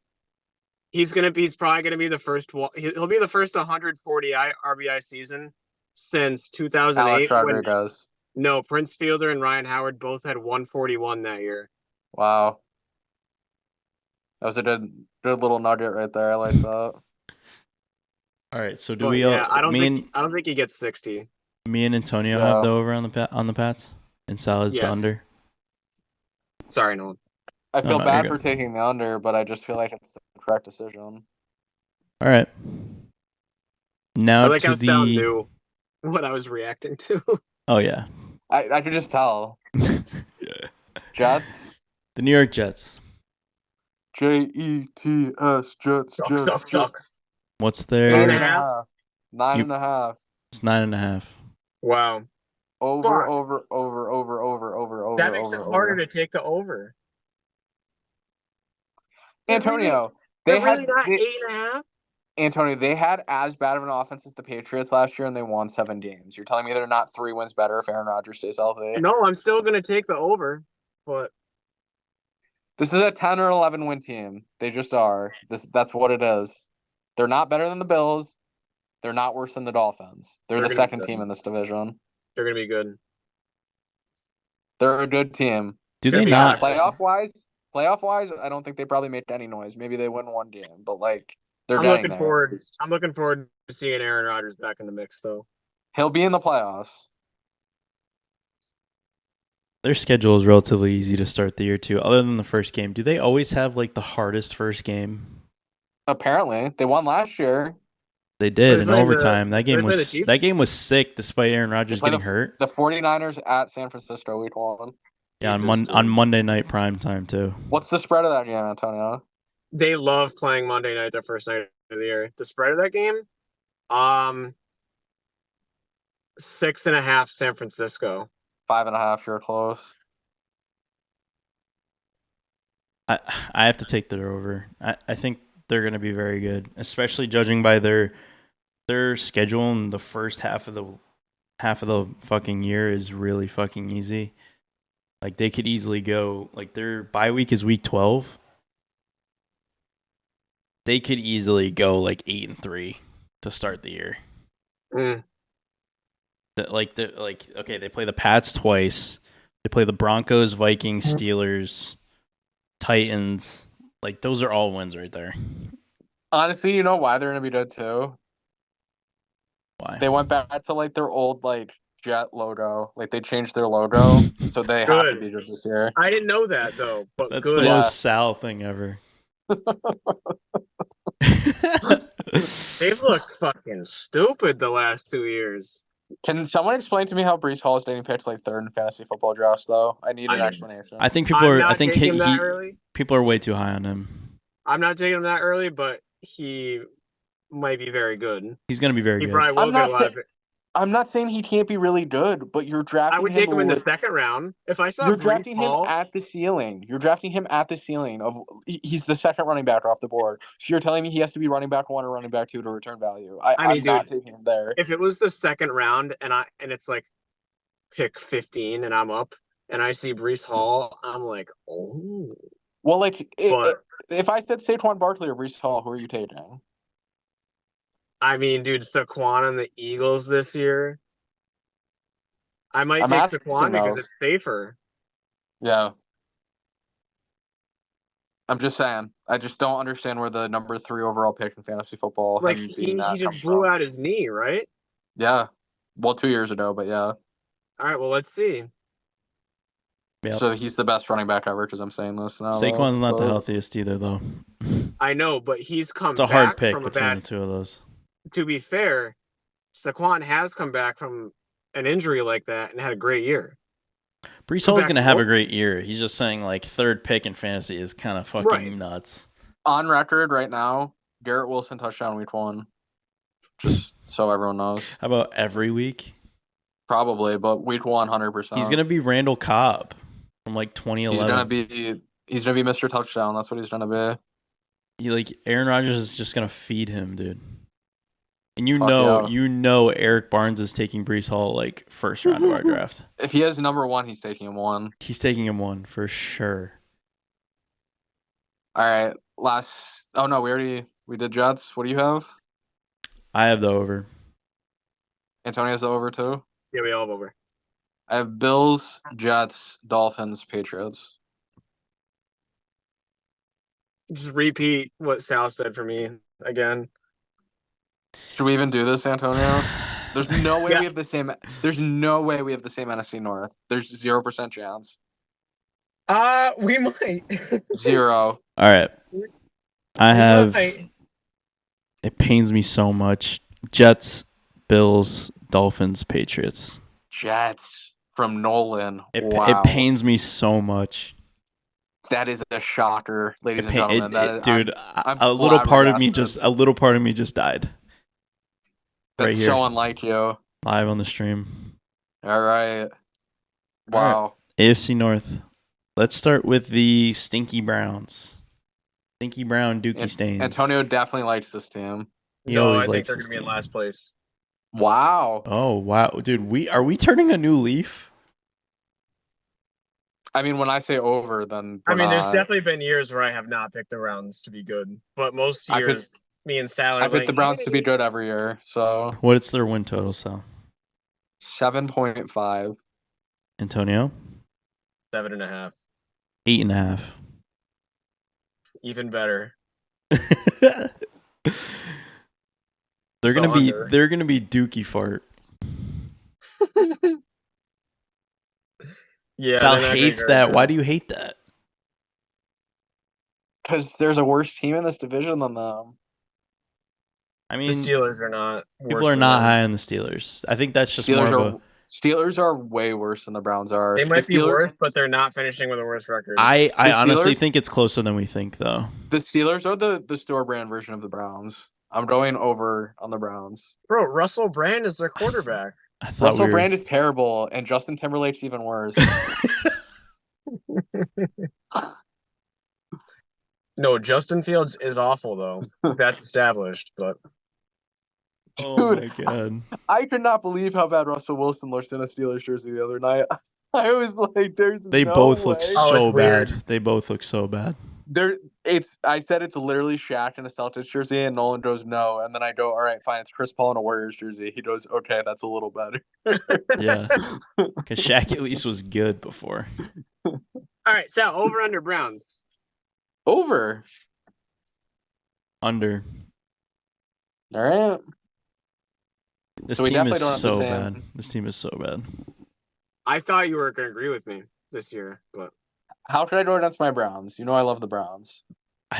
He's probably gonna be the first. He'll be the first 140 RBI season since 2008. Alex Rodriguez. No, Prince Fielder and Ryan Howard both had 141 that year. Wow. That was a good little nugget right there. I like that. All right, so do we? Yeah, I don't think he gets 60. Me and Antonio have the over on the Pats, and Sal is the under. Sorry, Nolan. I feel bad for taking the under, but I just feel like it's the correct decision. All right. Now I like to how the Sal knew what I was reacting to. Oh yeah. I could just tell. Jets. The New York Jets. Jets. Jets. Suck. What's their 9.5? 9.5. It's 9.5. Wow. Over. That makes it harder to take the over. Antonio, they're really not 8.5. Antonio, they had as bad of an offense as the Patriots last year, and they won 7 games. You're telling me they're not 3 wins better if Aaron Rodgers stays healthy? No, I'm still going to take the over, but this is a 10 or 11 win team. They just are. That's what it is. They're not better than the Bills. They're not worse than the Dolphins. They're the second team in this division. They're going to be good. They're a good team. Do they not? Playoff wise, I don't think they probably made any noise. Maybe they win 1 game, but like they're I'm looking forward to seeing Aaron Rodgers back in the mix, though. He'll be in the playoffs. Their schedule is relatively easy to start the year too. Other than the first game, do they always have like the hardest first game? Apparently, they won last year. They did in overtime. That game was sick despite Aaron Rodgers getting hurt. The 49ers at San Francisco week 1. Yeah, on Monday night prime time too. What's the spread of that game, Antonio? They love playing Monday night, their first night of the year. The spread of that game, 6.5 San Francisco. 5.5. You're close. I have to take their over. I think they're going to be very good, especially judging by their schedule in the first half of the fucking year is really fucking easy. Like they could easily go like their bye week is week 12. They could easily go like 8-3 to start the year. Mm. Okay, they play the Pats twice. They play the Broncos, Vikings, Steelers, Titans. Like those are all wins right there. Honestly, you know why they're gonna be good too? Why? They went back to like their old like Jet logo. Like they changed their logo, so they have to be good this year. I didn't know that though, but that's the most Sal thing ever. They've looked fucking stupid the last 2 years. Can someone explain to me how Breece Hall is getting picked like 3rd in fantasy football drafts? Though I need an explanation. I think people are way too high on him. I'm not taking him that early, but he might be very good. He's going to be very good. He probably will get a lot of it. I'm not saying he can't be really good, but you're drafting him. I would take him in the second round. If I saw you're drafting him at the ceiling. You're drafting him at the ceiling of he's the second running back off the board. So you're telling me he has to be running back 1 or running back 2 to return value. I'm not taking him there. If it was the second round and it's like pick 15 and I'm up and I see Breece Hall, I'm like, oh. Well, like, But if I said Saquon Barkley or Breece Hall, who are you taking? I mean, dude, Saquon and the Eagles this year. I might I'm take asking Saquon because though. it's safer. Yeah, I'm just saying. I just don't understand where the number 3 overall pick in fantasy football, Like him being he that, just comes blew from. out his knee, right? Yeah, well, 2 years ago, but yeah. All right, well, let's see. Yep. So he's the best running back ever because I'm saying this now. Saquon's not the So- healthiest either, though. I know, but he's come It's a hard back pick from a between the bad. two of those. To be fair, Saquon has come back from an injury like that and had a great year. Brees Come Hall's back going to have a more. great year. He's just saying, like, third pick in fantasy is kind of fucking Right. nuts. On record right now, Garrett Wilson touchdown week 1. Just so everyone knows. How about every week? Probably, but week 1, 100%. He's going to be Randall Cobb from, like, 2011. He's gonna be Mr. Touchdown. That's what he's gonna be. Aaron Rodgers is just going to feed him, dude. And Fuck you know Eric Barnes is taking Brees Hall, like, first round of our draft. If he has number 1, he's taking him 1. He's taking him one for sure. All right. Oh no, we did Jets. What do you have? I have the over. Antonio's over too. Yeah, we all have over. I have Bills, Jets, Dolphins, Patriots. Just repeat what Sal said for me again. Should we even do this, Antonio? There's no way Yeah. we have the same. There's no way we have the same NFC North. There's 0% chance. We might. 0. All right. I We have. might. It pains me so much. Jets, Bills, Dolphins, Patriots. Jets from Nolan. It Wow. pains me so much. That is a shocker, ladies and gentlemen. Dude, I'm a little part of me flabbergasted. just died. That's right here. so unlike you. Live on the stream. All right. Wow. AFC North. Let's start with the Stinky Browns. Stinky Brown Dookie Stains. Antonio definitely likes this team. He No, always I think likes they're this gonna be in team. last place. Wow. Oh wow, dude, are we turning a new leaf? I mean, when I say over, then I mean, there's not. definitely been years where I have not picked the Browns to be good, but most I years, me and Sal are I pick like, the Browns to be good every year. So What's their win total, Sal? 7.5. Antonio? 7.5. 8.5. Even better. They're So gonna be under. Dookie fart. Yeah, Sal they're not gonna hates be very that. good. Why do you hate that? Because there's a worse team in this division than them. I The mean, Steelers are not. people are not high on the Steelers. I think that's just more of a. Steelers are way worse than the Browns are. They might The be Steelers- worse, but they're not finishing with a worse record. I honestly Steelers- think it's closer than we think, though. The Steelers are the store brand version of the Browns. I'm going over on the Browns. Bro, Russell Brand is their quarterback. I thought Russell we were... Brand is terrible, and Justin Timberlake's even worse. No, Justin Fields is awful though. That's established, but Oh my Dude, god! I could not believe how bad Russell Wilson looked in a Steelers jersey the other night. I was like, "There's They no both look way." so it's weird. bad. They both look so bad. I said it's literally Shaq in a Celtics jersey, and Nolan goes no, and then I go, all right, fine, it's Chris Paul in a Warriors jersey. He goes, okay, that's a little better. Yeah, because Shaq at least was good before. all right. So over under Browns. Over. Under. All right. This So we team definitely is don't have the so same- bad. This team is so bad. I thought you were going to agree with me this year, but How could I go against my Browns? You know I love the Browns.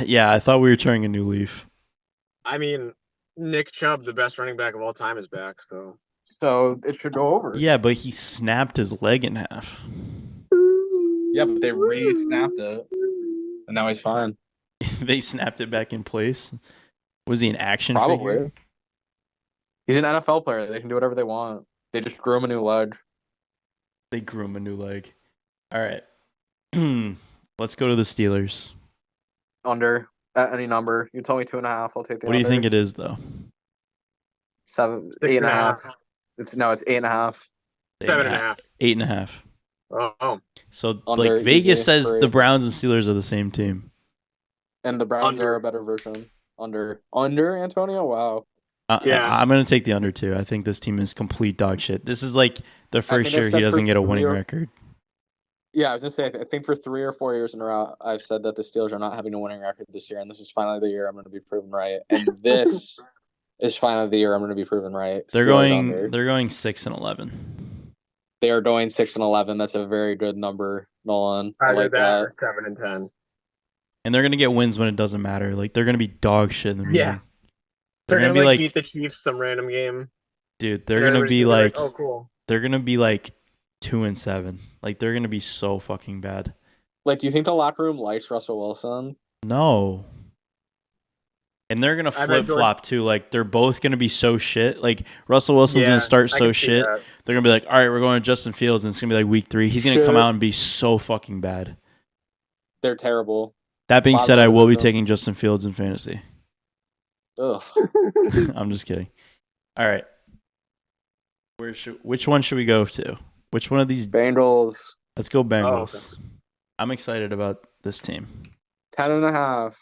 Yeah, I thought we were turning a new leaf. I mean, Nick Chubb, the best running back of all time, is back. So So it should go over. Yeah, but he snapped his leg in half. Yeah, but they re-snapped it, and now he's fine. They snapped it back in place. Was he an action Probably. figure? He's an NFL player. They can do whatever they want. They just grew him a new leg. They grew him a new leg. All right. Let's go to the Steelers. Under at any number. You told me 2.5. I'll take the What do you under. think it is, though? 7, 6.5. 8.5. It's 8.5. 7.5. 8.5. Oh, So Under like Vegas easy, says free. the Browns and Steelers are the same team. And the Browns Under. are a better version. Under Antonio? Wow. Yeah. I'm going to take the under too. I think this team is complete dog shit. This is like the first I've year he said for doesn't get a winning 3 record. Yeah, I was just saying. I think for 3 or 4 years in a row, I've said that the Steelers are not having a winning record this year, and this is finally the year I'm going to be proven right. And this is finally the year I'm going to be proven right. They're Steelers under. going 6-11. They are going 6-11. That's a very good number, Nolan. I Either like that that. or 7-10. And they're going to get wins when it doesn't matter. Like they're going to be dog shit in the beginning. Yeah. They're They're going to gonna be beat the Chiefs some random game. dude, they're And going to everybody's be gonna like oh cool. they're going to be like 2-7. Like they're going to be so fucking bad. Like, do you think the locker room likes Russell Wilson? No. And they're gonna flip flop too. Like they're both gonna be so shit. Like Russell Wilson's gonna start so shit. That. They're gonna be like, all right, we're going to Justin Fields, and it's gonna be like week 3. He's gonna come out and be so fucking bad. They're terrible. That being Bottom said, I will be division. taking Justin Fields in fantasy. Ugh. I'm just kidding. All right. Which one should we go to? Which one of these? Bengals. Let's go Bengals. Oh, okay. I'm excited about this team. 10.5.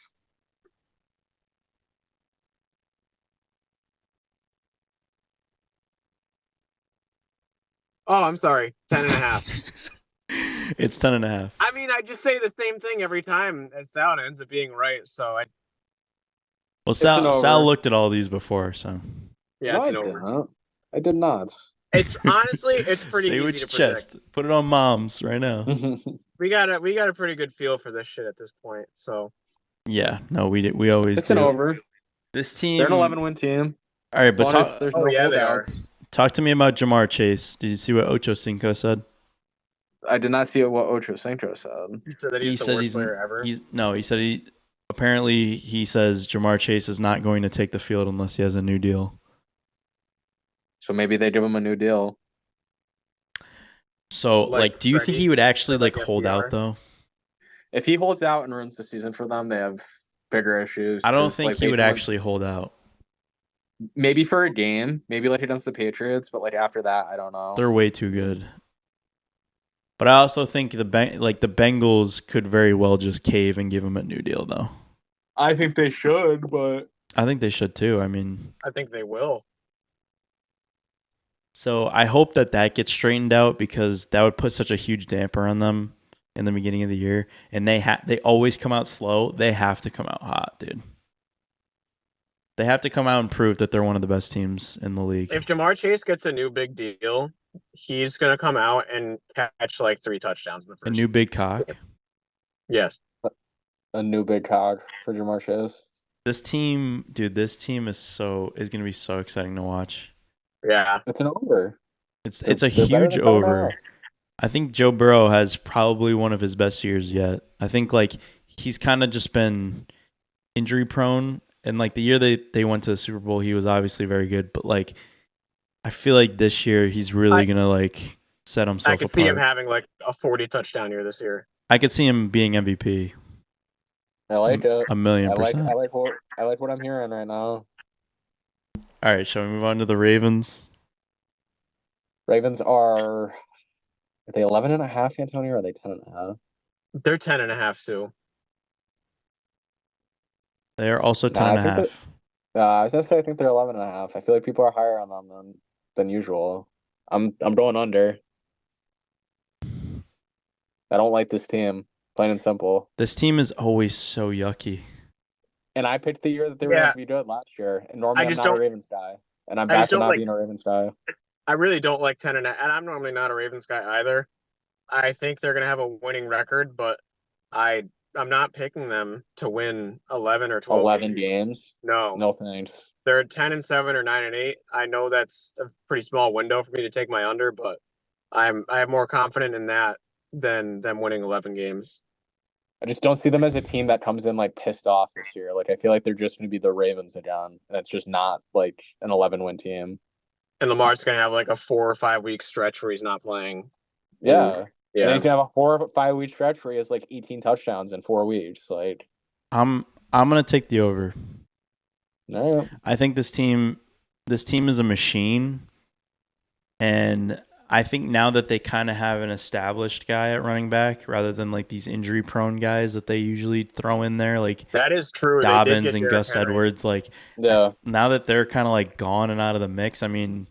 Oh, I'm sorry. 10.5. It's 10.5. I mean, I just say the same thing every time, as Sal ends up being right. So Well, Sal looked at all these before, so yeah, No, it's I an over. didn't. I did not. It's honestly, it's pretty say easy with to your predict. chest. Put it on moms right now. We got a pretty good feel for this shit at this point. So Yeah, no, we always It's do. an over. This team, They're an 11-win team. All right, but There's no they are. holdouts. Talk to me about Jamar Chase. Did you see what Ocho Cinco said? I did not see what Ocho Cinco said. He said that he's the worst player ever. He said he says Jamar Chase is not going to take the field unless he has a new deal. So maybe they give him a new deal. So, do you think he would actually hold FDR? out though? If he holds out and runs the season for them, they have bigger issues. I don't think he would actually hold out. Maybe for a game, maybe like against the Patriots, but like after that, I don't know. They're way too good. But I also think the Bengals could very well just cave and give him a new deal though. I think they should, but I think they should too. I mean, I think they will. So I hope that gets straightened out because that would put such a huge damper on them in the beginning of the year. And they always come out slow. They have to come out hot, dude. They have to come out and prove that they're one of the best teams in the league. If Jamar Chase gets a new big deal, he's gonna come out and catch like 3 touchdowns in the first. A new big cock. Yes. A new big cock for Jamar Chase. This team is gonna be so exciting to watch. Yeah. It's an over. It's a huge over. I think Joe Burrow has probably one of his best years yet. I think he's kind of just been injury prone, and the year they went to the Super Bowl, he was obviously very good. But I feel like this year he's really gonna set himself apart. I could see him having a 40 touchdown year this year. I could see him being MVP. I like it. 1,000,000%. I like what I'm hearing right now. All right, shall we move on to the Ravens? Ravens are they 11.5, Antonio, or are they 10.5? They're 10.5, Sue. They are also 10.5. I was gonna say I think they're 11.5. I feel like people are higher on them than usual. I'm going under. I don't like this team, plain and simple. This team is always so yucky. And I picked the year that they were going to be good last year. And normally I'm not a Ravens guy. And I'm back to not being a Ravens guy. I really don't like 10.5, and I'm normally not a Ravens guy either. I think they're going to have a winning record, but I'm not picking them to win 11 or 12 games? No thanks. They're 10-7 or 9-8. I know that's a pretty small window for me to take my under, but I have more confidence in that than them winning 11 games. I just don't see them as a team that comes in pissed off this year. I feel like they're just going to be the Ravens again, and it's just not an 11-win team. And Lamar's going to have a 4 or 5 week stretch where he's not playing. Yeah. Yeah. And he's going to have a 4 or 5 week stretch where he has 18 touchdowns in 4 weeks. I'm going to take the over. All right. I think this team is a machine, and I think now that they kind of have an established guy at running back rather than like these injury prone guys that they usually throw in there, like That is true. They did Dobbins get and Derrick Gus Henry. Edwards. Like Yeah. now that they're kind of like gone and out of the mix, I mean,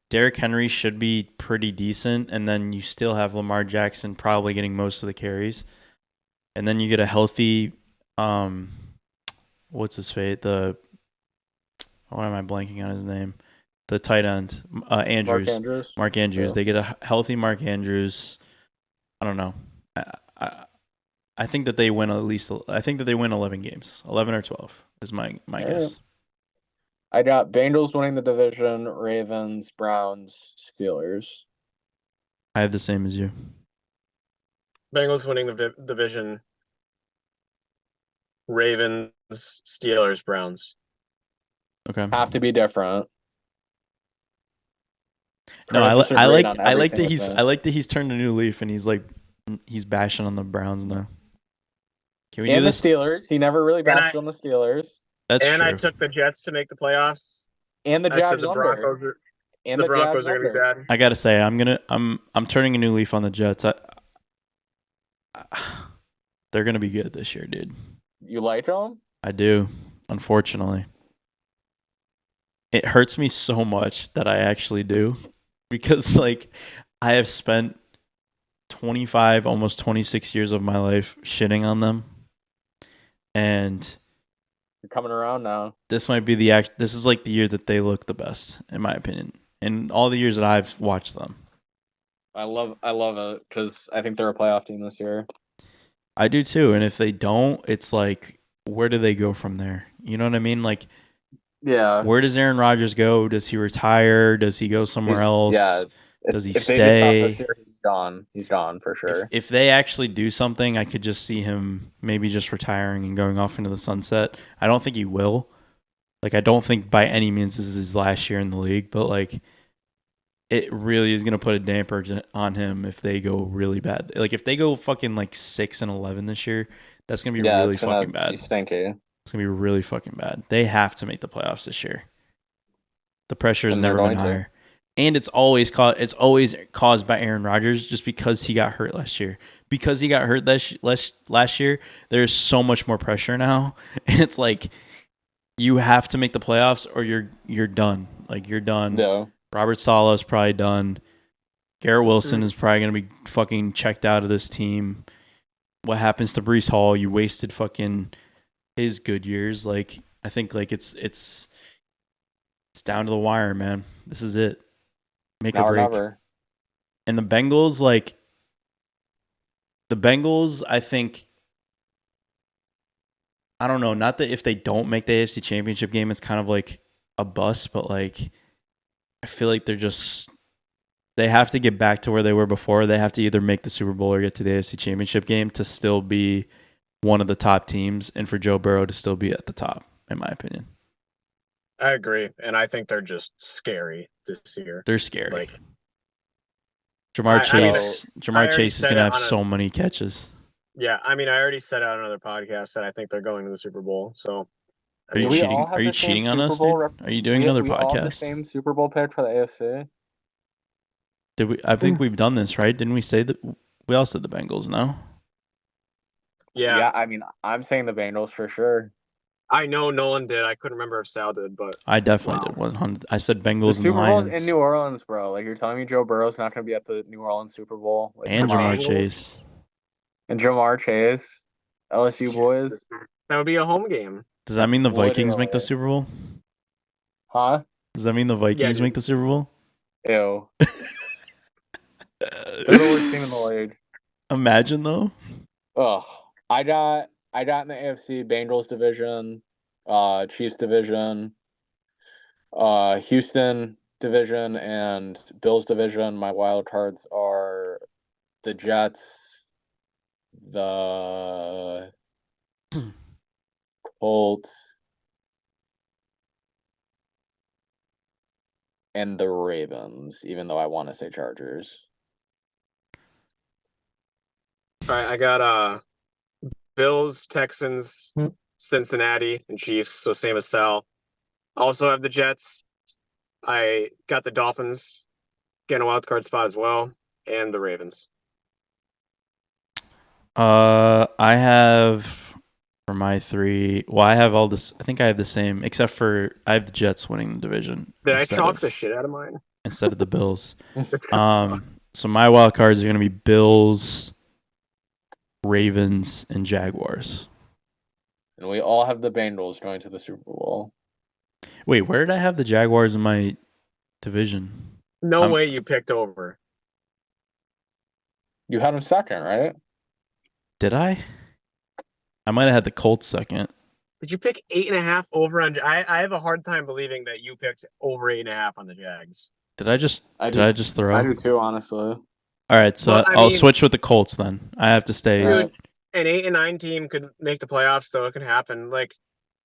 Derrick Henry should be pretty decent, and then you still have Lamar Jackson probably getting most of the carries, and then you get a healthy, what's his fate? What am I blanking on his name? The tight end, Andrews. Mark Andrews. Yeah. They get a healthy Mark Andrews. I don't know. I think that they win at least. I think that they win 11 games, 11 or 12 is my guess. I got Bengals winning the division, Ravens, Browns, Steelers. I have the same as you. Bengals winning the division. Ravens, Steelers, Browns. Okay. Have to be different. No, I like that he's turned a new leaf and he's bashing on the Browns now. Can we do this? The Steelers. He never really bashed on the Steelers. That's true. I took the Jets to make the playoffs. And the Jags the Broncos and the Broncos are going to be bad. I gotta say, I'm turning a new leaf on the Jets. They're gonna be good this year, dude. You like them? I do. Unfortunately, it hurts me so much that I actually do, because like I have spent 25, almost 26 years of my life shitting on them, and you're coming around now. This might be this is like the year that they look the best, in my opinion, in all the years that I've watched them. I love it because I think they're a playoff team this year. I do too, and if they don't, it's like, where do they go from there? You know what I mean? Like, yeah, where does Aaron Rodgers go? Does he retire? Does he go somewhere else? Yeah. Does he stay? He's gone. He's gone for sure. If they actually do something, I could just see him maybe just retiring and going off into the sunset. I don't think he will. Like, I don't think by any means this is his last year in the league, but like, it really is going to put a damper on him if they go really bad. Like, if they go fucking like 6-11 this year, that's going to be really fucking bad. It's going to be really fucking bad. They have to make the playoffs this year. The pressure has never been higher. And it's always caused by Aaron Rodgers, just because he got hurt last year. Because he got hurt last year, there's so much more pressure now. And it's like, you have to make the playoffs or you're done. Like, you're done. Yeah. Robert Saleh is probably done. Garrett Wilson is probably going to be fucking checked out of this team. What happens to Breece Hall? You wasted fucking his good years. Like, I think like it's down to the wire, man. This is it. Make a break. And the Bengals, I think, I don't know, not that if they don't make the AFC Championship game, it's kind of like a bust, but like, I feel like they have to get back to where they were before. They have to either make the Super Bowl or get to the AFC Championship game to still be one of the top teams, and for Joe Burrow to still be at the top, in my opinion. I agree, and I think they're just scary this year. They're scary. Like, Jamar Chase is going to have so many catches. Yeah, I mean, I already said on another podcast that I think they're going to the Super Bowl. So, are you cheating? Are you cheating on us, dude? Are you doing another podcast? All the same Super Bowl pick for the AFC. Did we? I think we've done this, right? Didn't we say that? We all said the Bengals, no? Yeah. I mean, I'm saying the Bengals for sure. I know Nolan did. I couldn't remember if Sal did, but I definitely did. 100. I said Bengals and Lions. The Super Bowl's in New Orleans, bro. Like, you're telling me Joe Burrow's not going to be at the New Orleans Super Bowl? Like, and Jamar Chase. And Jamar Chase, LSU boys. That would be a home game. Does that mean the Vikings make the Super Bowl? Huh? Does that mean the Vikings make the Super Bowl? Ew. They're the worst team in the league. Imagine though. Oh, I got in the AFC Bengals division, Chiefs division, Houston division, and Bills division. My wild cards are the Jets, the Colts, and the Ravens, even though I want to say Chargers. All right, I got Bills, Texans, Cincinnati, and Chiefs, so same as Sal. Also have the Jets. I got the Dolphins, getting a wild card spot as well, and the Ravens. I have for my 3. Well, I have all this. I think I have the same, except for I have the Jets winning the division Did I chalk the shit out of mine? instead of the Bills. So my wild cards are going to be Bills, Ravens, and Jaguars. And we all have the Bengals going to the Super Bowl. Wait, where did I have the Jaguars in my division? No way you picked over. You had them second, right? Did I? I might have had the Colts second. Did you pick 8.5 over on? I have a hard time believing that you picked over 8.5 on the Jags. Did I just throw? I do too, honestly. All right, so Well, I'll switch with the Colts then. I have to stay. Dude, an 8 and 9 team could make the playoffs, though. It can happen. Like,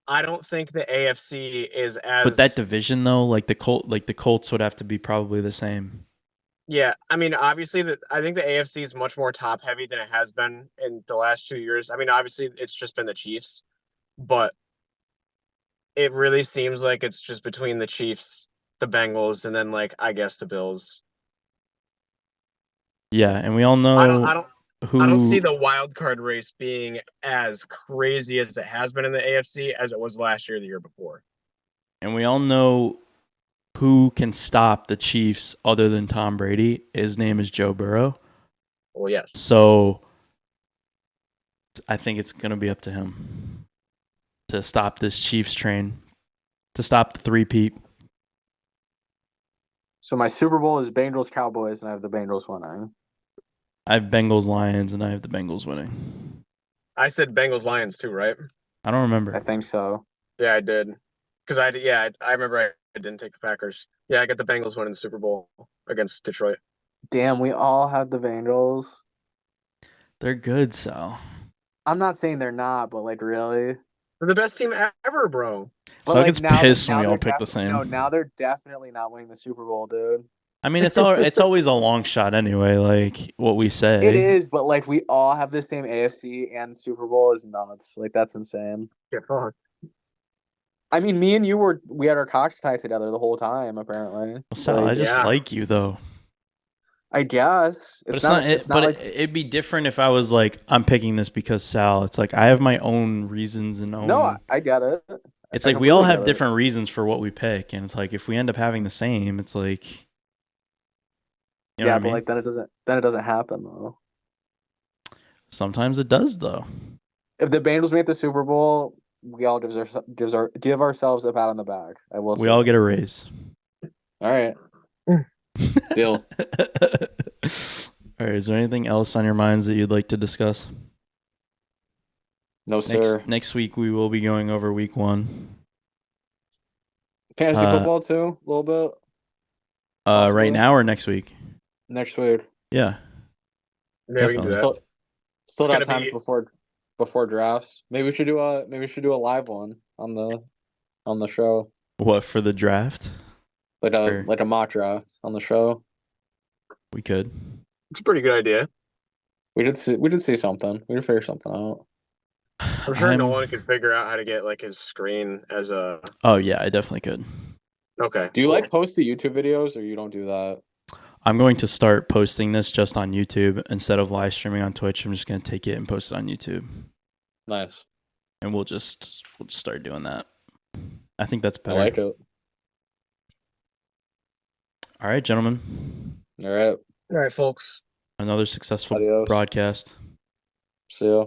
I don't think the AFC is as. But that division though, like the Colts would have to be probably the same. Yeah, I mean, obviously, I think the AFC is much more top heavy than it has been in the last 2 years. I mean, obviously, it's just been the Chiefs, but it really seems like it's just between the Chiefs, the Bengals, and then like I guess the Bills. Yeah, and we all know I don't see the wild card race being as crazy as it has been in the AFC as it was last year, or the year before. And we all know who can stop the Chiefs other than Tom Brady. His name is Joe Burrow. Well, yes. So I think it's going to be up to him to stop this Chiefs train, to stop the three-peat. So my Super Bowl is Bengals Cowboys, and I have the Bengals winning. I have Bengals Lions, and I have the Bengals winning. I said Bengals Lions too, right? I don't remember. I think so. Yeah, I did. Because I remember I didn't take the Packers. Yeah, I got the Bengals winning the Super Bowl against Detroit. Damn, we all have the Bengals. They're good, Sal. I'm not saying they're not, but like really, they're the best team ever, bro. So I get pissed when we all pick the same. No, now they're definitely not winning the Super Bowl, dude. I mean, it's always a long shot anyway, like what we say. It is, but like we all have the same AFC and Super Bowl is nuts. Like that's insane. Yeah, fuck. I mean, me and you we had our cocks tied together the whole time, apparently. Well, Sal, I just like you though. I guess. But it'd be different if I was like, I'm picking this because Sal. It's like I have my own reasons and own. No, I get it. It's like we all have different reasons for what we pick, and it's like if we end up having the same, it's like. You know yeah, what I but mean? like then it doesn't happen though. Sometimes it does though. If the Bengals make the Super Bowl, we all give ourselves a pat on the back. We all get a raise. All right. Deal. All right. Is there anything else on your minds that you'd like to discuss? No, sir. Next week we will be going over week 1. Fantasy football too, a little bit. Right now or next week? Next week. Yeah. Yeah, we can do that. Still got time before drafts. Maybe we should do a live one on the show. What, for the draft? Like a mock draft on the show. We could. It's a pretty good idea. We did see something. We did figure something out. I'm sure no one could figure out how to get like his screen as a. Oh yeah, I definitely could. Okay. Do you like post the YouTube videos or you don't do that? I'm going to start posting this just on YouTube instead of live streaming on Twitch. I'm just going to take it and post it on YouTube. Nice. And we'll just start doing that. I think that's better. I like it. All right, gentlemen. All right, folks. Another successful broadcast. See ya.